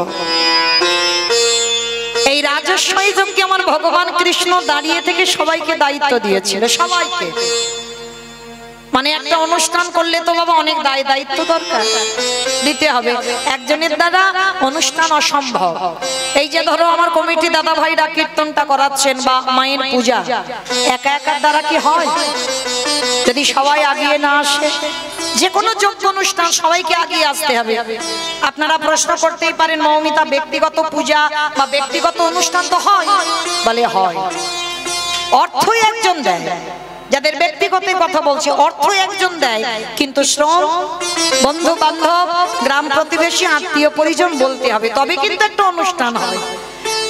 এই রাজস্বয় যজ্ঞে আমার ভগবান কৃষ্ণ দাঁড়িয়ে থেকে সবাইকে দায়িত্ব দিয়েছিল, সবাইকে। মানে একটা অনুষ্ঠান করলে তো বাবা অনেক দায়িত্ব দরকার দিতে হবে, একজনের দ্বারা অনুষ্ঠান অসম্ভব। এই যে ধরো আমার কমিটি দাদা ভাইরা কীর্তনটা করাচ্ছেন বা মায়ের পূজা, একা একার দ্বারা কি হয়? যদি সবাই আগিয়ে না আসে, যে কোনো যজ্ঞ অনুষ্ঠান সবাইকে আগিয়ে আসতে হবে। আপনারা প্রশ্ন করতেই পারেন মৌমিতা ব্যক্তিগত পূজা বা ব্যক্তিগত অনুষ্ঠান তো হয়, বলে হয়, অর্থই একজন দেয়। যাদের ব্যক্তিগত কথা বলছে অর্থ একজন দেয়, কিন্তু শ্রম বন্ধু বান্ধব গ্রাম প্রতিবেশী আত্মীয় পরিজন বলতে হবে, তবে কিন্তু একটা অনুষ্ঠান হয়।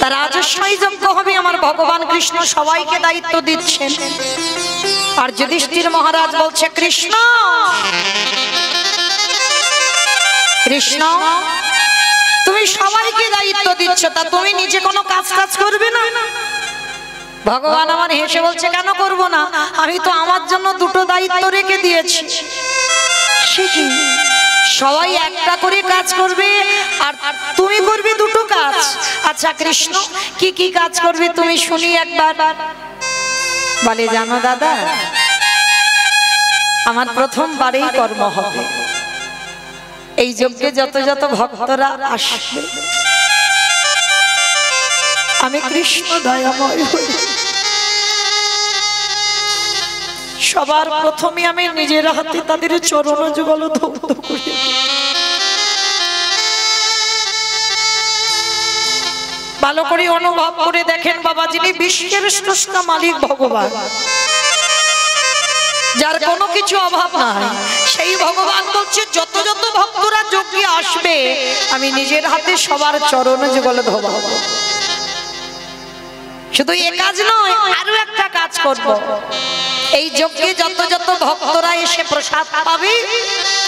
তার রাজস্বয় যজ্ঞ হবে, আমার ভগবান কৃষ্ণ সবাইকে দায়িত্ব দিচ্ছেন। আর যুধিষ্ঠির মহারাজ বলছে কৃষ্ণ কৃষ্ণ তুমি সবাইকে দায়িত্ব দিচ্ছ, তা তুমি নিজে কোনো কাজ করবে না? ভগবান আমার হেসে বলছে কেন করব না, আমি তো আমার জন্য দুটো দায়িত্ব রেখে দিয়েছি। সবাই একটা করে কাজ করবে আর তুমি করবে দুটো কাজ। আচ্ছা কৃষ্ণ কি কি কাজ করবে তুমি শুনি একবার। বলে জানো দাদা, আমার প্রথমবারেই কর্ম হবে। এই যজ্ঞে যত যত ভক্তরা আসবে আমি কৃষ্ণ দয়াময় হই, সবার প্রথমে আমি নিজের হাতে তাদের চরণ যুগল ধৌত করি। ভালো করে অনুভব করে দেখেন বাবা, যিনি বিশ্বের স্রষ্টা মালিক ভগবান, যার কোনো কিছু অভাব নাই, সেই ভগবান বলছে যত যত ভক্তরা যজ্ঞে আসবে আমি নিজের হাতে সবার চরণ যুগল ধোবাবো। শুধু এ কাজ নয়, আরো একটা কাজ করব। এই যজ্ঞে যত যত ভক্তরা এসে প্রসাদ পাবে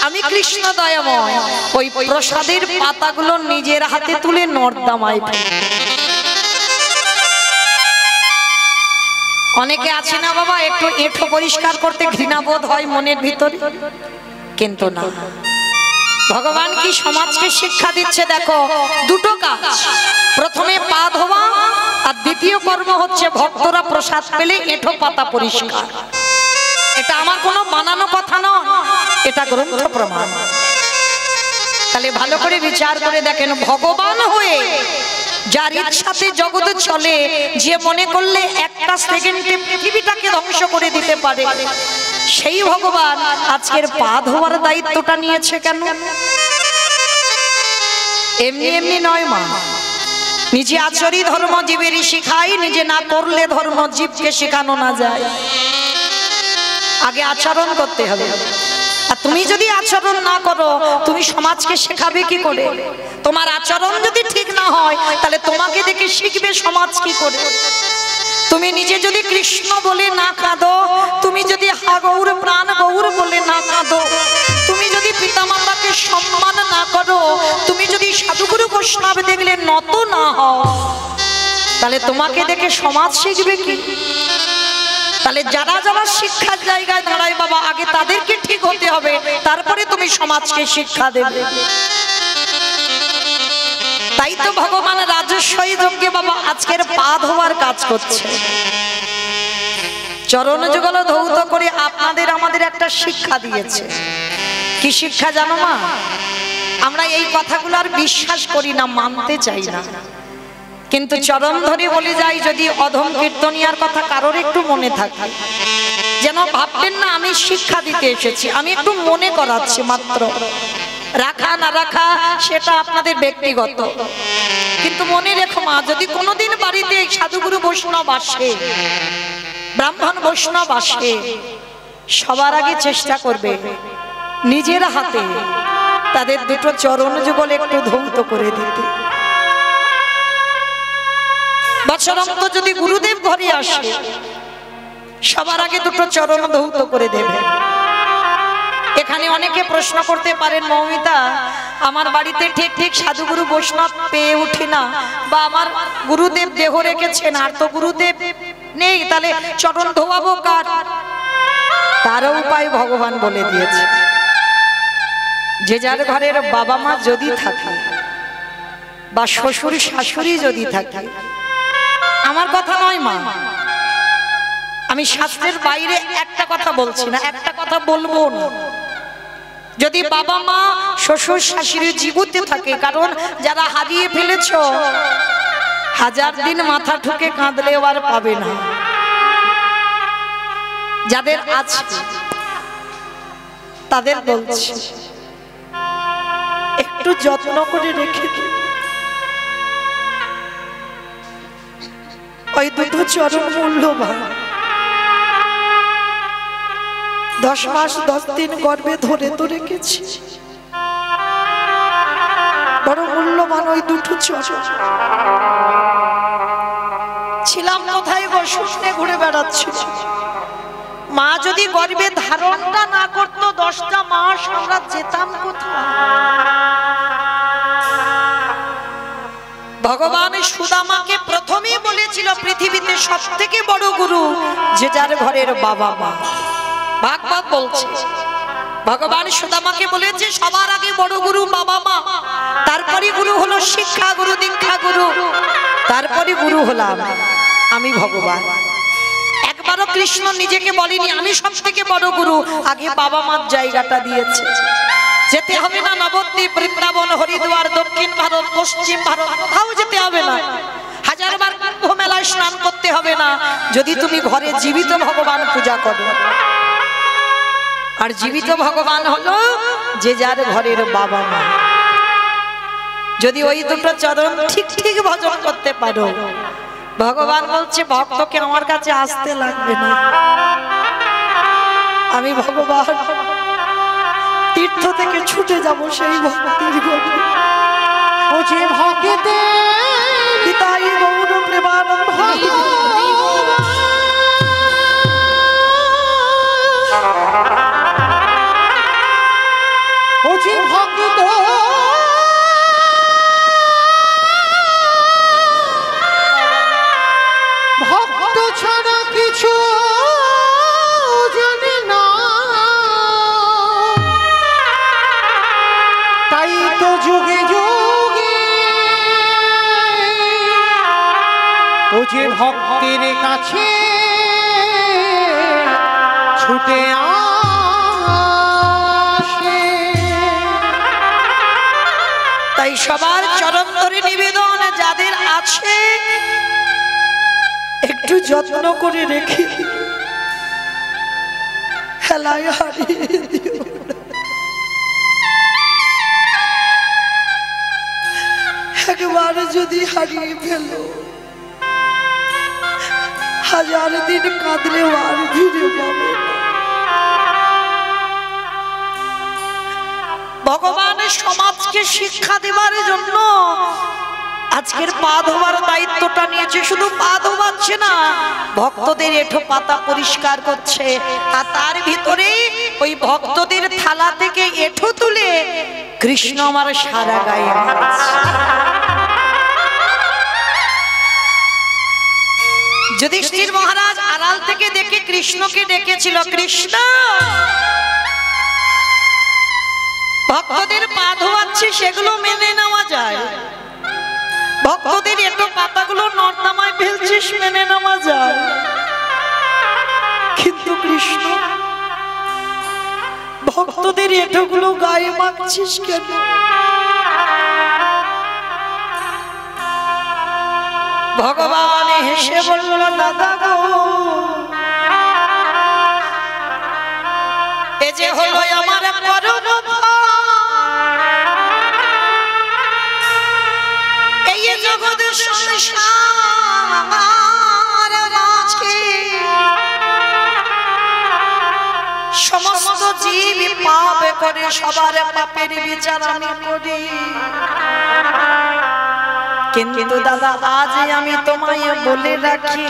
আমি কৃষ্ণ দয়াময় ওই প্রসাদের পাতাগুলো নিজের হাতে তুলে নর্দমায় ফেলবো। অনেকে আছে না বাবা একটু এঁঠো পরিষ্কার করতে ঘৃণাবোধ হয় মনের ভিতরে, কিন্তু না, ভগবান কি সমাজকে শিক্ষা দিচ্ছে দেখো, দুটো কাজ, প্রথমে পা ধোয়া আর দ্বিতীয় কর্ম হচ্ছে ভক্তরা প্রসাদ পেলে এঁঠো পাতা পরিষ্কার। এটা আমার কোনো বানানো কথা নয়, এটা গ্রন্থ প্রমাণ। তাহলে ভালো করে বিচার করে দেখেন, ভগবান হয়ে যার ইচ্ছাতে জগতে চলে, যে মনে করলে একটা সেকেন্ডে পৃথিবীটাকে ধ্বংস করে দিতে পারে, সেই ভগবান আজকের পা ধোয়ার দায়িত্বটা নিয়েছে কেন? এমনি এমনি নয় মা, নিজে আচরি ধর্ম জীবেরই শিখাই, নিজে না করলে ধর্ম জীবকে শেখানো না যায়। আগে আচরণ করতে হবে, আর তুমি যদি আচরণ না করো তুমি সমাজকে শেখাবে কি করে? তোমার আচরণ যদি ঠিক না হয় তাহলে তোমাকে দেখে শিখবে সমাজ কি করে? তুমি নিজে যদি কৃষ্ণ বলে না কাঁদো, তুমি যদি হা গৌর প্রাণ গৌর বলে না কাঁদো, তুমি যদি পিতামাতাকে সম্মান না করো, তুমি যদি সাধুগুরু বৈষ্ণব দেখলে নত না হও, তাহলে তোমাকে দেখে সমাজ শিখবে কি? তাহলে যারা যারা শিক্ষার জায়গায় দাঁড়ায় বাবা, আগে তাদেরকে ঠিক হতে হবে, তারপরে তুমি সমাজকে শিক্ষা দেবে। তাই তো ভগবান রাজস্বয় যজ্ঞে বাবা আজকের পা ধোয়ার কাজ করছে, চরণ যুগল ধৌত করে আপনাদের আমাদের একটা শিক্ষা দিয়েছে। কি শিক্ষা জানো মা? আমরা এই কথাগুলো আর বিশ্বাস করি না, মানতে চাই না, কিন্তু চরণ ধরে বলে যাই, যদি অধম কীর্তনিয়ার কথা কারোর একটু মনে থাকে, যেন ভাববেন না আমি শিক্ষা দিতে এসেছি, আমি একটু মনে করাচ্ছি মাত্র। রাখা না রাখা সেটা আপনাদের ব্যক্তিগত, কিন্তু মনে রেখো মা, যদি কোনোদিন বাড়িতে সাধুগুরু বৈষ্ণব আসে, ব্রাহ্মণ বৈষ্ণব আসে, সবার আগে চেষ্টা করবে নিজের হাতে তাদের দুটো চরণ যুগল একটু ধৌত করে দিতে। বৎসরন্ত যদি গুরুদেব ঘরে আসে, সবার আগে দুটো চরণ ধৌত করে দেবে। এখানে অনেকে প্রশ্ন করতে পারেন, মৌমিতা আমার বাড়িতে ঠিক ঠিক সাধুগুরু বৈষ্ণব পেয়ে উঠি না, বা আমার গুরুদেব দেহ রেখেছেন আর তো গুরুদেব নেই, তাহলে চরণ ধোয়াবো কার? তারও উপায় ভগবান বলে দিয়েছে। যে যার ঘরের বাবা মা যদি থাকে বা শ্বশুর শাশুড়ি যদি থাকে, আমার কথা নয় মা, আমি শাস্ত্রের বাইরে একটা কথা বলছি না, একটা কথা বলবো না, যদি বাবা মা শ্বশুর শাশুড়ি জীবিত থাকে, কারণ যারা হারিয়ে ফেলেছ হাজার দিন মাথা ঠুকে কাঁদলেও আর পাবে না, যাদের আছে তাদের বলছি একটু যত্ন করে রেখে দিন। ওই দুটো চরণ মূল্যবান, 10 মাস 10 দিন গর্ভে ধরে তো রেখেছি, বড় মূল্যবান ওই দুটো চরণ। ছিলাম কোথায় গো? শুনে ঘুরে বেড়াচ্ছি। মা যদি গর্ভে ধারণটা না করতো 10টা মাস, আমরা যেতাম কোথায়? ভগবান সুদামাকে প্রথমেই বলেছিল পৃথিবীতে সবথেকে বড় গুরু যে যার ঘরের বাবা মা। ভাগবত বলছে ভগবান সুদামাকে বলেছে সবার আগে বড় গুরু বাবা মা, তারপরে গুরু হলো শিক্ষা গুরু, দীক্ষা গুরু, তারপরে গুরু হলাম আমি ভগবান। একবারও কৃষ্ণ নিজেকে বলেনি আমি সব থেকে বড় গুরু, আগে বাবা মার জায়গাটা দিয়েছে। যেতে হবে না নবদ্বীপ, বৃন্দাবন, হরিদ্বার, দক্ষিণ ভারত, পশ্চিম ভারত, কোথাও যেতে হবে না। 1000 বার কুম্ভ মেলায় স্নান করতে হবে না, যদি তুমি ঘরে জীবিত ভগবান পূজা করো। আর জীবিত ভগবান হলো যে যার ঘরের বাবা মা। যদি ওই দুটো চরণ ঠিক ঠিক ভজন করতে পারো, ভগবান বলছে ভক্তকে আমার কাছে আসতে লাগবে না, আমি ভগবান তীর্থ থেকে ছুটে যাব সেই ভক্তির গতি। ও যে ভক্তে পিতাই গৌর প্রেমানন্দ ও যে ভক্ত ভক্ত ছাড়া কিছু জানে না, তাই তো যুগে যুগে ও যে ভক্তের কাছে ছুটে আসে। তাই সবার চরণ ধরে নিবেদন, যাদের আছে একটু যত্ন করে রেখে খেলায় হারিয়ে দিও না। একবার যদি হারিয়ে ফেলো 1000 দিন কাঁদলেও আর ফিরে পাবে না। ভগবানের সমাজকে শিক্ষা দেবার জন্য আজকের পা ধোয়ার দায়িত্বটা নিয়েছে। শুধু পা ধোয়াচ্ছে না, ভক্তদের এঁঠো পাতা পরিষ্কার করছে, আর তার ভিতরে ওই ভক্তদের থালা থেকে এঁঠো তুলে কৃষ্ণ আমার সারা গায়ে মারছে। যুধিষ্ঠির মহারাজ আড়াল থেকে দেখে কৃষ্ণকে ডেকেছিল, কৃষ্ণ ভক্তদের পা ধোয়াচ্ছে, সেগুলো মেনে নেওয়া যায়, ভক্তদের এঁটো পাতাগুলো নর্দমায় ফেলছিস মেনে নেওয়া যায়, কিন্তু কৃষ্ণ ভক্তদের এঁটোগুলো গায়ে মাখছিস কেন? ভগবান হেসে বলল, দাদা গো, এ যে হলো আমার পরম এই জগৎ সংসার মাঝে সমস্ত জীব পাপ করে, সবার পাপের বিচার আমি করি, কিন্তু দাদা আজ আমি তোমায় বলে রাখি,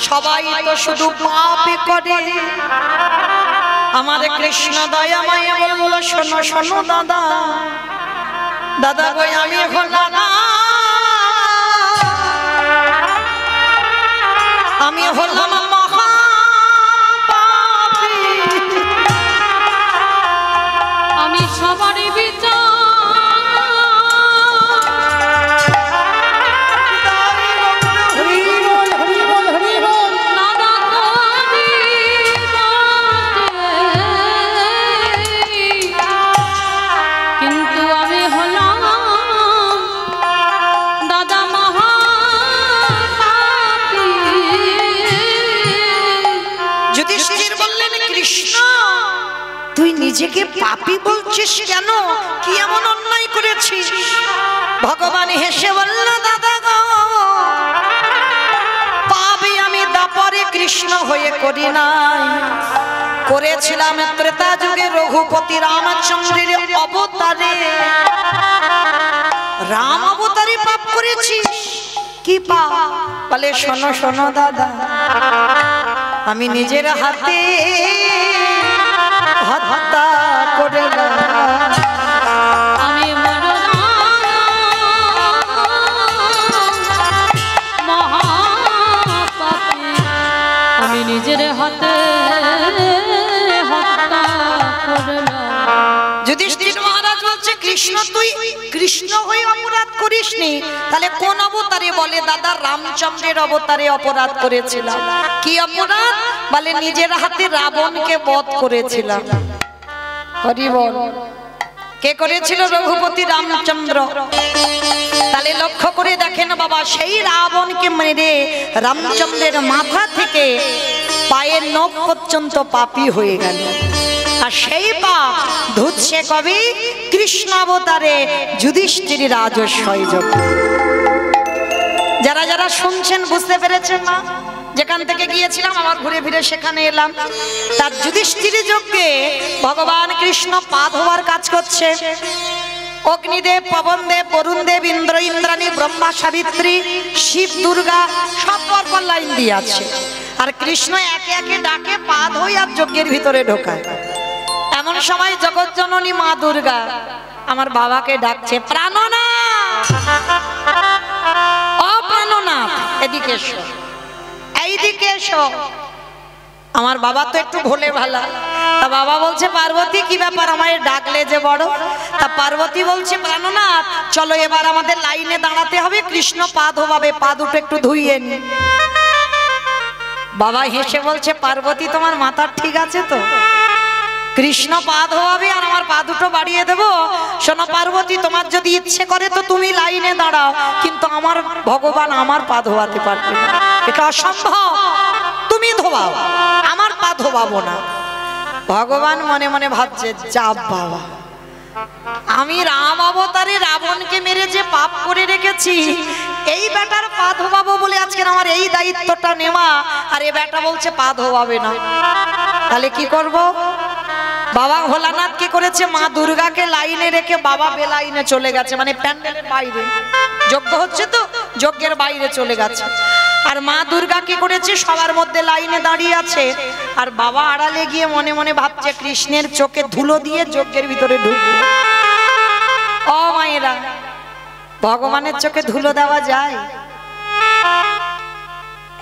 সবাই তো শুধু পাপ করে, আমার কৃষ্ণ দয়া মায়া বলল শোনো শোনো দাদা, দাদা গো আমি হলাম আমি হলাম মহাপাপী, আমি সবারই বিচার হরি বল হরি বল হরি বল। নানা করি কিন্তু আমি হলাম দাদা মহাপাপী। যুধিষ্ঠির বললেন কৃষ্ণ তুই নিজেকে পাপী বলছিস কেন, কি এমন অন্যায় করেছিস? ভগবান হেসে বলল দাদা গো পাপী আমি দাপরে কৃষ্ণ হয়ে করি নাই, করেছিলাম ত্রেতা যুগে রঘুপতি রামচন্দ্রের অবতারে। রাম অবতারে পাপ করেছিস, কি পাপ? বলে শোনো শোনো দাদা, আমি নিজের হাতে হত্যা করলাম। আমি মহাপাপী, আমি নিজের হাতে হত্যা করলাম। যুধিষ্ঠির মহারাজ বলছে কৃষ্ণ তুই কৃষ্ণ হয়ে অপরাধ করিসনি, তাহলে কোন অবতারে? বলে দাদা রামচন্দ্রের অবতারে অপরাধ করেছিলাম। কি অপরাধ? বলে নিজের হাতে রাবণকে বধ করেছিলাম। হরি বল। কে করেছিল? রঘুপতি রামচন্দ্র। তাহলে লক্ষ্য করে দেখেন বাবা, সেই রাবণকে মেরে রামচন্দ্রের মাথা থেকে পায়ের নখ পর্যন্ত পাপী হয়ে গেল। আর সেই পাপ ধুচ্ছে কবি কৃষ্ণ অবতারে যুধিষ্ঠির রাজস্বয় যজ্ঞ। যারা যারা শুনছেন বুঝতে পেরেছেন না? যেখান থেকে গিয়েছিলাম আবার ঘুরে ফিরে সেখানে এলাম। তার যুধিষ্ঠির যজ্ঞে ভগবান কৃষ্ণ পা ধোয়ার কাজ করছে। অগ্নিদেব, পবনদেব, বরুণদেব, ইন্দ্র, ইন্দ্রাণী, ব্রহ্মা, সাবিত্রী, শিব, দুর্গা সব পরপর লাইন দিয়ে আছে। আর কৃষ্ণ একে একে ডাকে পা ধোয় আর যজ্ঞের ভিতরে ঢোকায়। এমন সময় জগৎজননী মা দুর্গা আমার বাবাকে ডাকছে, প্রাণনাথ, ও প্রাণনাথ এদিকে এসো, এইদিকে এসো। আমার বাবা তো একটু ভোলে ভালা, তা বাবা বলছে পার্বতী কি ব্যাপার আমায় ডাকলে যে বড়? তা পার্বতী বলছে প্রাণনাথ চলো এবার আমাদের লাইনে দাঁড়াতে হবে, কৃষ্ণ পা ধোয়াবে, পা দুটো একটু ধুইয়ে নি। বাবা হেসে বলছে পার্বতী তোমার মাথার ঠিক আছে তো? কৃষ্ণ পা ধোয়াবে আর আমার পা দুটো বাড়িয়ে দেবো? শোনো পার্বতী, তোমার যদি ইচ্ছে করে তো তুমি লাইনে দাঁড়াও, কিন্তু আমার ভগবান আমার পা ধোয়াতে পারবে না, এটা অসম্ভব। তুমি ধোয়াও, আমার পা ধোয়াবো না। ভগবান মনে মনে ভাবছে যা বাবা, আমি রাম অবতারে রাবণকে মেরে যে পাপ করে রেখেছি, এই বেটার পা ধোয়াবো বলে আজকে আমার এই দায়িত্বটা নেওয়া, আর এ বেটা বলছে পা ধোয়াবে না। তাহলে কি করব? বাবা ভোলানাথ কি করেছে? মা দুর্গাকে লাইনে রেখে বাবা বেলাইনে চলে গেছে, মানে প্যান্ডেলের বাইরে যজ্ঞ হচ্ছে তো যজ্ঞের বাইরে চলে গেছে। আর মা দুর্গা কি করেছে? সবার মধ্যে লাইনে দাঁড়িয়ে আছে, আর বাবা আড়ালে গিয়ে মনে মনে ভাবছে কৃষ্ণের চোখে ধুলো দিয়ে যজ্ঞের ভিতরে ঢুকবে। ও মায়েরা, ভগবানের চোখে ধুলো দেওয়া যায়?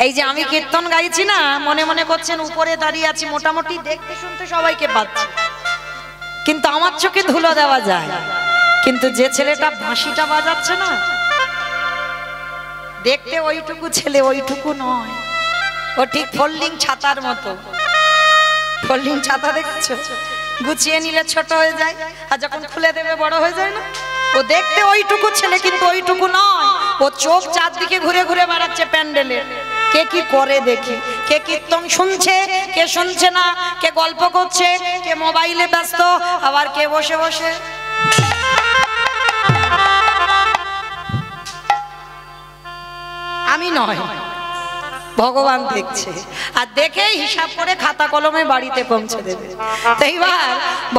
এই যে আমি কীর্তন গাইছি না, মনে মনে করছেন উপরে দাঁড়িয়ে আছি, মোটামুটি দেখতে শুনতে সবাইকে পাচ্ছি, কিন্তু আমার চোখে ধুলো দেওয়া যায়। কিন্তু যে ছেলেটা বাঁশিটা বাজাচ্ছে না, দেখতে ওইটুকু ছেলে ওইটুকু নয়, ও ঠিক ফোল্ডিং ছাতার মতো। ফোল্ডিং ছাতা দেখছো? গুছিয়ে নিলে ছোট হয়ে যায়, আর যখন খুলে দেবে বড় হয়ে যায় না? ও দেখতে ওইটুকু ছেলে কিন্তু ওইটুকু নয়। ও চোখ চারদিকে ঘুরে ঘুরে বেড়াচ্ছে প্যান্ডেলে, কে কি করে দেখি, কে কীর্তন শুনছে, কে শুনছে না, কে গল্প করছে, কে মোবাইলে ব্যস্ত, আবার কে বসে বসে। আমি নয়, ভগবান দেখছে, আর দেখে হিসাব করে খাতা কলমে বাড়িতে পৌঁছে দেবে। তো এইবার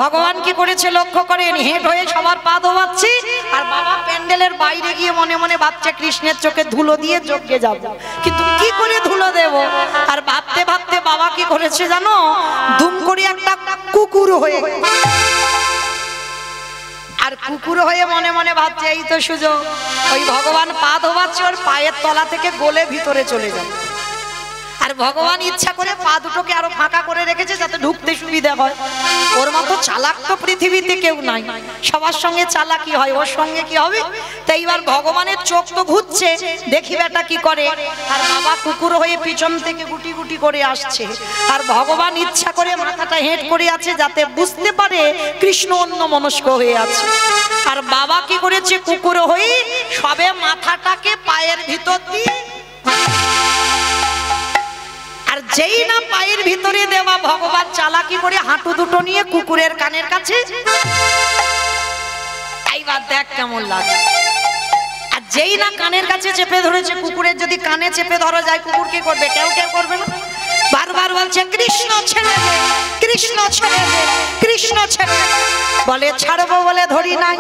ভগবান কি করেছে লক্ষ্য করেন, হেঁট হয়ে সবার পা ধোয়াচ্ছি, আর বাবা প্যান্ডেলের বাইরে গিয়ে মনে মনে ভাবছে কৃষ্ণের চোখে ধুলো দিয়ে যজ্ঞে যাব, কিন্তু কি করে ধুলো দেব। আর ভাবতে ভাবতে বাবা কি করেছে জানো, দুম করে একটা কুকুর হয়ে, আর কুকুর হয়ে মনে মনে ভাবছে এই তো সুযোগ, ওই ভগবান পা ধোয়াচ্ছে, ওর পায়ের তলা থেকে গলে ভিতরে চলে যাবে। আর ভগবান ইচ্ছা করে পা দুটোকে আরো ফাঁকা করে রেখেছে যাতে ঢুকতে সুবিধা হয়। ওর মতো চালাক তো পৃথিবীতে কেউ নাই, সবার সঙ্গে চালাকি হয়, ওর সঙ্গে কি হবে। তাই এবার ভগবানের চোখ তো ঘুরছে, দেখি বেটা কি করে। আর বাবা কুকুর হয়ে পিছন থেকে গুটি গুটি করে আসছে, আর ভগবান ইচ্ছা করে মাথাটা হেঁট করে আছে যাতে বুঝতে পারে কৃষ্ণ অন্য মনস্ক হয়ে আছে। আর বাবা কি করেছে, কুকুর হয়ে সবে মাথাটাকে পায়ের ভিতর দিয়ে, আর যেই না পায়ের ভিতরে দেওয়া, ভগবান চালাকি করে হাঁটু দুটো নিয়ে কুকুরের কানের কাছে, এইবার দেখ কেমন লাগে। আর যেই না কানের কাছে চেপে ধরেছে, কুকুরের যদি কানে চেপে ধরা যায় কুকুর কি করবে, কেউ কেউ করবে না, বারবার বলছে কৃষ্ণ ছেড়ে দে, কৃষ্ণ ছেড়ে দে, কৃষ্ণ ছেড়ে দে। বলে ছাড়বো বলে ধরি নাই।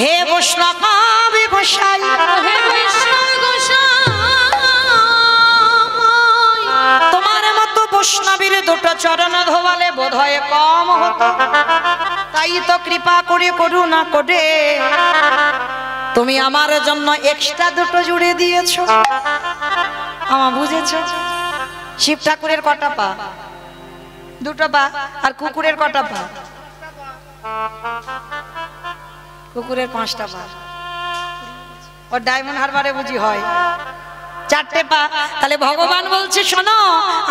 হে বৈষ্ণব গোসাই, হে বৈষ্ণব গোসাই, তোমার মতো বৈষ্ণবীর দুটো চরণ ধোয়ালে বোধ হয় কম হতো, তাই তো কৃপা করে করুণা করে তুমি আমার জন্য এক্সট্রা দুটো জুড়ে দিয়েছো। আমার বুঝেছো, শিব ঠাকুরের কটা পা, দুটো পা, আর কুকুরের কটা পা, কুকুরের 5টা পা, ওর ডায়মন্ড হারবারে বুঝি হয় 4টে পা। তাহলে ভগবান বলছে শোনো,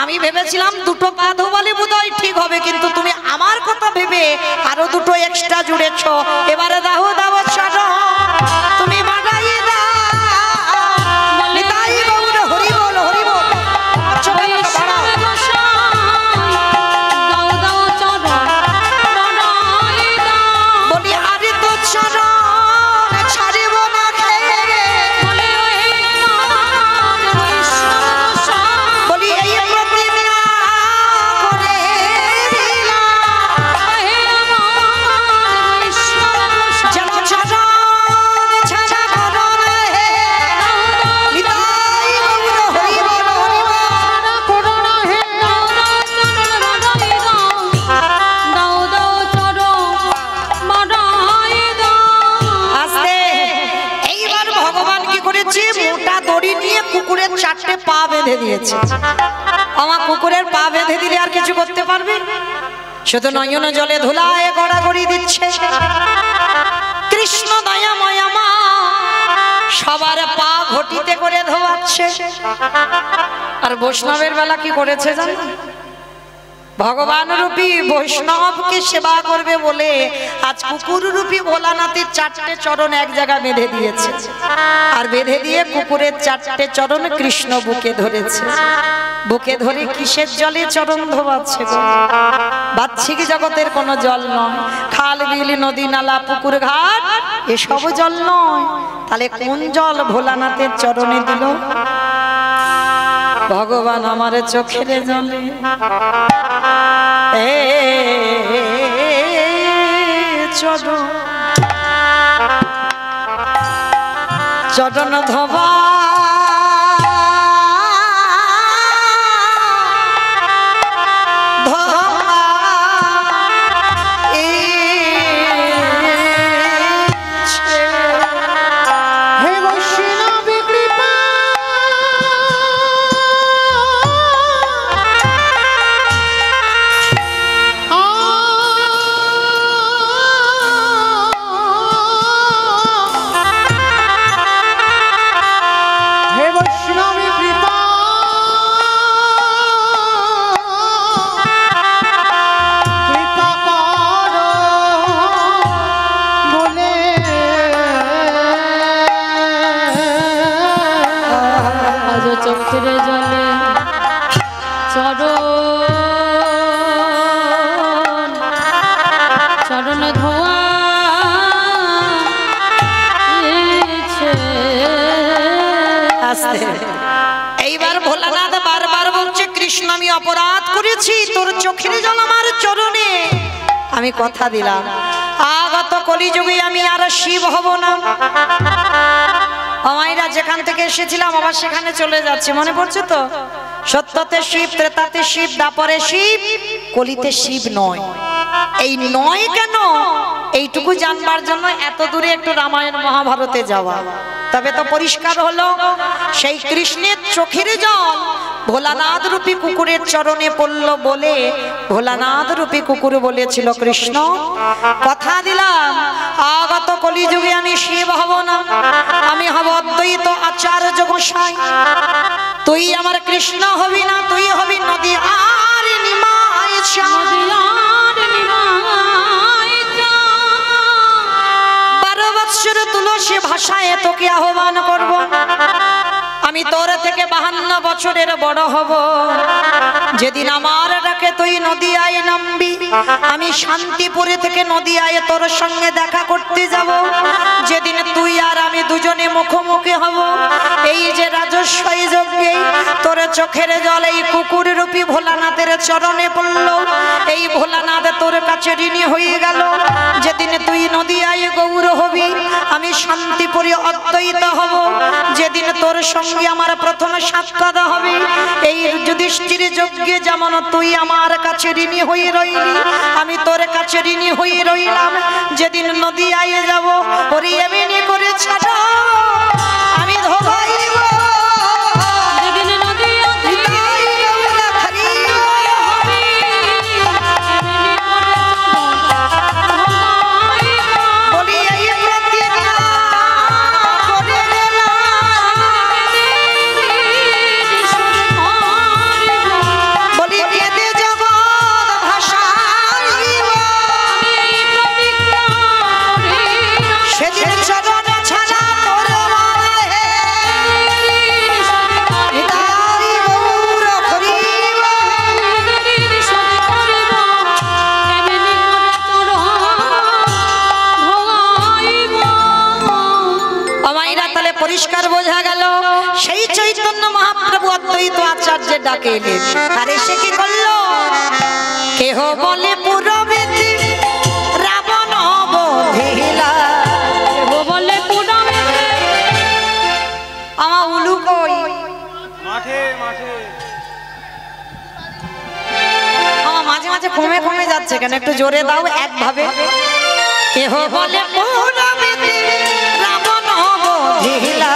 আমি ভেবেছিলাম দুটো পা ধোবালে বোধহয় ঠিক হবে, কিন্তু তুমি আমার কথা ভেবে আরো দুটো এক্সট্রা জুড়েছ। এবারে দাও দাও ছাড়ো, তুমি বাড়াই দাও, নিতাই গৌর হরি বল হরি বল। বৈষ্ণব গোসাই, দাও দাও চরণ বাড়াই দাও। বলি আরে তো চরণ ছাড়িব না খেয়ে, বলে হে আমার বৈষ্ণব গোসাই, বলি এই প্রতিজ্ঞা করে দিলাম, হে আমার বৈষ্ণব গোসাই, যেন চরণ ছাড়া করো না হে, নিতাই গৌর হরি বল হরি বল। করুণা হে, দাও দাও চরণ বাড়াই দাও, দাও দাও চরণ বাড়াই দাও। আস্তে, এইবার ভগবান কি করেছে, মোটা দড়ি নিয়ে কুকুরের 4টে পা বেঁধে দিয়েছে। আমার কুকুরের পা বেঁধে দিলে আর কিছু করতে পারবে, শুধু নয়ন জলে ধুলায় গড়াগড়ি দিচ্ছে। কৃষ্ণ দয়াময় মা সবার পা ঘটিতে করে ধোয়াচ্ছে। আর বৈষ্ণবের বেলা কি করেছে জানো, ভগবান রূপী বৈষ্ণবকে সেবা করবে বলে আজ কুকুর রূপী ভোলানাথের 4টে চরণ এক জায়গায় বেঁধে দিয়েছে। আর বেঁধে দিয়ে কুকুরের 4টে চরণ কৃষ্ণ বুকে ধরেছে। বুকে ধরে কিসের জলে চরণ ধোয়াচ্ছে গো? বাহ্যিক জগতের কোনো জল নয়, খাল বিল নদী নালা পুকুর ঘাট এসব জল নয়। তাহলে কোন জল ভোলানাথের চরণে দিল? ভগবান আমার চোখের জলে চরণ চরণ ধবা হে বৈষ্ণব কৃপা হে বৈষ্ণব কৃপা কৃপা করো বলে আজ চোখের জলে চরণ চরণ ধোয়া আস্তে কৃষ্ণ আমি অপরাধ করেছি, তোর চোখের জল আমার চরণে, আমি কথা দিলাম আগত কলিযুগে আমি আর শিব হব না। আমাইরা যেখান থেকে এসেছিলাম আবার সেখানে চলে যাচ্ছি, মনে পড়ছে তো? সত্যতে শিব, ত্রেতাতে শিব, দ্বাপরে শিব, কলিতে শিব নয়। এই নয় কেন এইটুকু জানবার জন্য এত দূরে একটু রামায়ণ মহাভারতে যাওয়া। তবে তো পরিষ্কার হলো সেই কৃষ্ণের চোখের জল ভোলানাথ রূপী কুকুরের চরণে পড়ল বলে ভোলানাথ রূপী কুকুর বলেছিল, কৃষ্ণ কথা দিলাম আগত কলিযুগে আমি শিব হব না, আমি হব অদ্বৈত আচার্য গোসাই। তুই আমার কৃষ্ণ হবি না, তুই হবি নদী আর নিমাই চাঁদ। 12 বৎসর তুলসী ভাষায় তোকে আহ্বান করব, আমি তোর থেকে 52 বছরের বড় হব। যেদিন আমার ডাকে তুই নদিয়ায় নামবি, আমি শান্তিপুরে থেকে নদিয়ায় তোর সঙ্গে দেখা করতে যাব। যেদিন তুই আর আমি দুজনে মুখোমুখি হব, এই যে রাজস্বই যজ্ঞে তোর চোখের জল এই কুকুর রূপী ভোলানাথের চরণে পড়ল, এই ভোলানাথ তোর কাছে ঋণী হয়ে গেল। যেদিন তুই নদিয়ায় গৌর হবি, আমি শান্তিপুরে অদ্বৈত হব। যেদিন তোর সঙ্গে আমার প্রথম সাক্ষাৎ হবে, এই যুধিষ্ঠির যজ্ঞে যেমন তুই আমার কাছে ঋণী হয়ে রইলি, আমি তোর কাছে ঋণী হয়ে রইলাম। যেদিন নদিয়ায় যাব, ওরে এমনি করে ছাড়া আমি ধোবাইব। পরিষ্কার বোঝা গেল সেই চৈতন্য মহাপ্রভু অদ্বৈত আচার্যের ডাকে এলেন। আর এসে কি করলো? কেহ বলে পুরবেদী রাবণ বধিলা, কেহ বলে পুরবেদী। আমার উলু কই? মাঠে মাঠে আমার মাঝে মাঝে কমে কমে যাচ্ছে কেন? একটু জোরে দাও একভাবে। কেহ বলে পুরবেদী রাবণ বধিলা,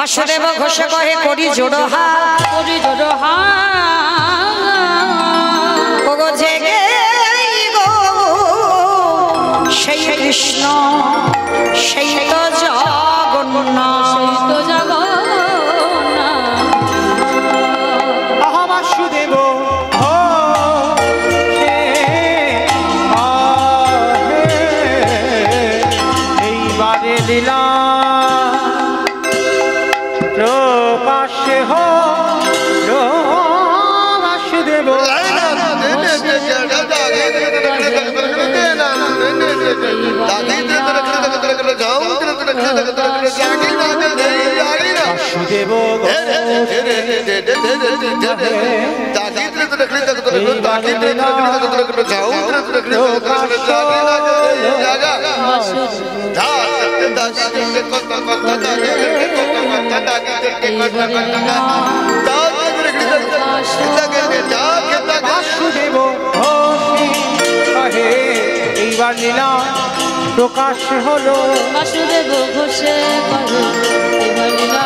বাসুদেব ঘোষ কহে করি জোড়ো হাত করি জোড়ো হাত ওগো জেগে গো সেই কৃষ্ণ সেই তো জগন্নাথ সেই তো জগন্নাথ আহা বাসুদেব এইবারে লীলা প্রকাশে হলো বাসুদেব বাসুদেব বাসুদেব এইবার লীলা প্রকাশ হলো বাসুদেব ঘোষে কহে এবার লীলা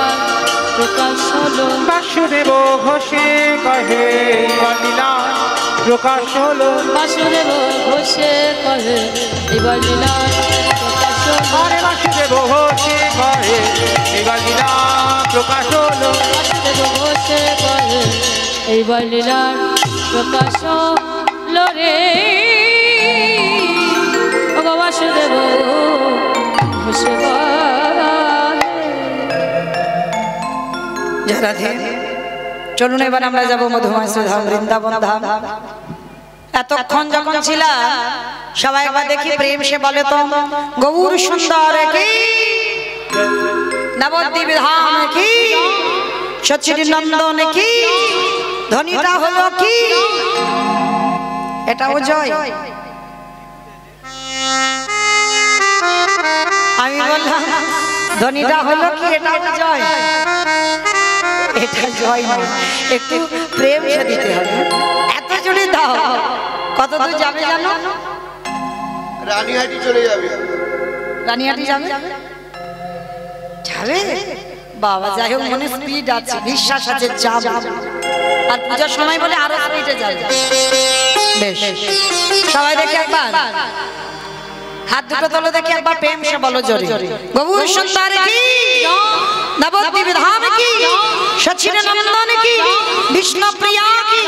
প্রকাশ হলো বাসুদেব ঘোষে কহে এইবার লীলা প্রকাশ হলো বাসুদেব ঘোষে কহে এবার লীলা প্রকাশ হলো আরে বাসুদেব ঘোষে কহে এইবার লীলা প্রকাশ হলো বাসুদেব ঘোষে কহে এইবার লীলার প্রকাশ হলো রে ও বাসুদেব ঘোষে রাধে চলুন এবার আমরা যাবো মধুমাসী ধাম বৃন্দাবন ধাম এতক্ষণ যখন ছিলাম সবাই একবার দেখি প্রেম সে বলে তো গৌর সুন্দর কি নবদ্বীপ ধাম কি সচির নন্দন কি ধ্বনিটা হলো কি এটাও জয় আমি বললাম ধ্বনিটা হলো কি এটাও জয় এটা জয় নয় একটু প্রেম সে দিতে হবে এত জোরে দাও কত দূর যাবে জানো রানীহাটি চলে যাবে রানীহাটি যাবে যাবে বাবা যাই হোক মনে স্পিড আছে বিশ্বাস আছে যাবে আর পূজার সময় বলে আরো স্পিডে যাবে বেশ সবাই দেখে একবার হাত দুটো তোলো দেখি একবার প্রেম সে বলো জোরে গৌর সুন্দর কি নবদ্বীপ ধাম কি সচির নন্দন কি বিষ্ণু প্রিয়া কি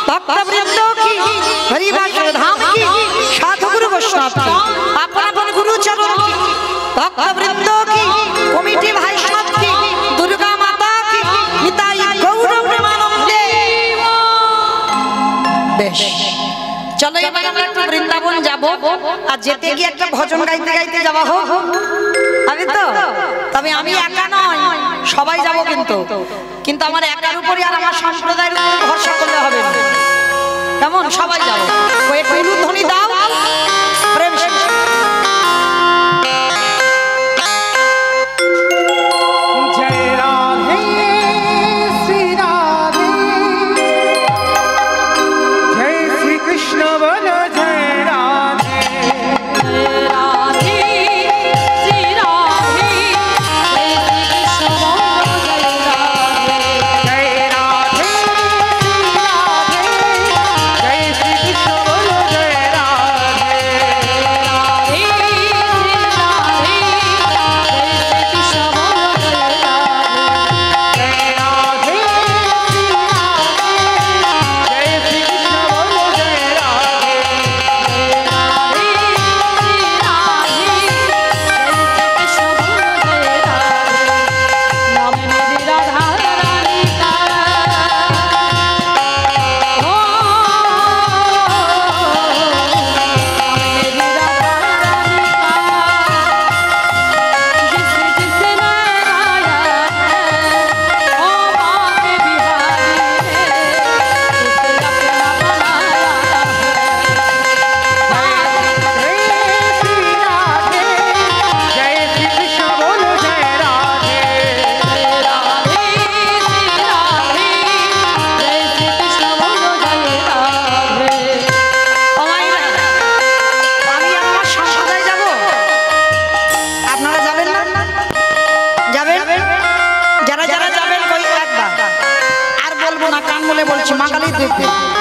ভক্ত বৃন্দ কি হরিবাসর ধাম কি সাধু গুরু বৈষ্ণব কি আপন আপন গুরু চরণ কি ভক্ত বৃন্দ কি কমিটি ভাই সব কি দুর্গা মাতা কি নিতাই গৌর প্রেমানন্দে বেশ চলো এবার আমরা একটু বৃন্দাবন যাব আর যেতে গিয়ে একটা ভজন গাইতে গাইতে যাওয়া হোক আমি তো তবে আমি একা নয় সবাই যাব কিন্তু আমার একার উপরই আর আমার সম্প্রদায়ের উপর ভরসা করলে হবে না কেমন সবাই যাবো একটু ধ্বনি দাও প্রেম জয় রাধে শ্রী রাধে জয় শ্রী কৃষ্ণ বল জয় রাধে রাধে শ্রী রাধে জয় শ্রী কৃষ্ণ জয় রাধে জয় রাধে শ্রী রাধে জয় শ্রী কৃষ্ণ বল জয় রাধে যেতে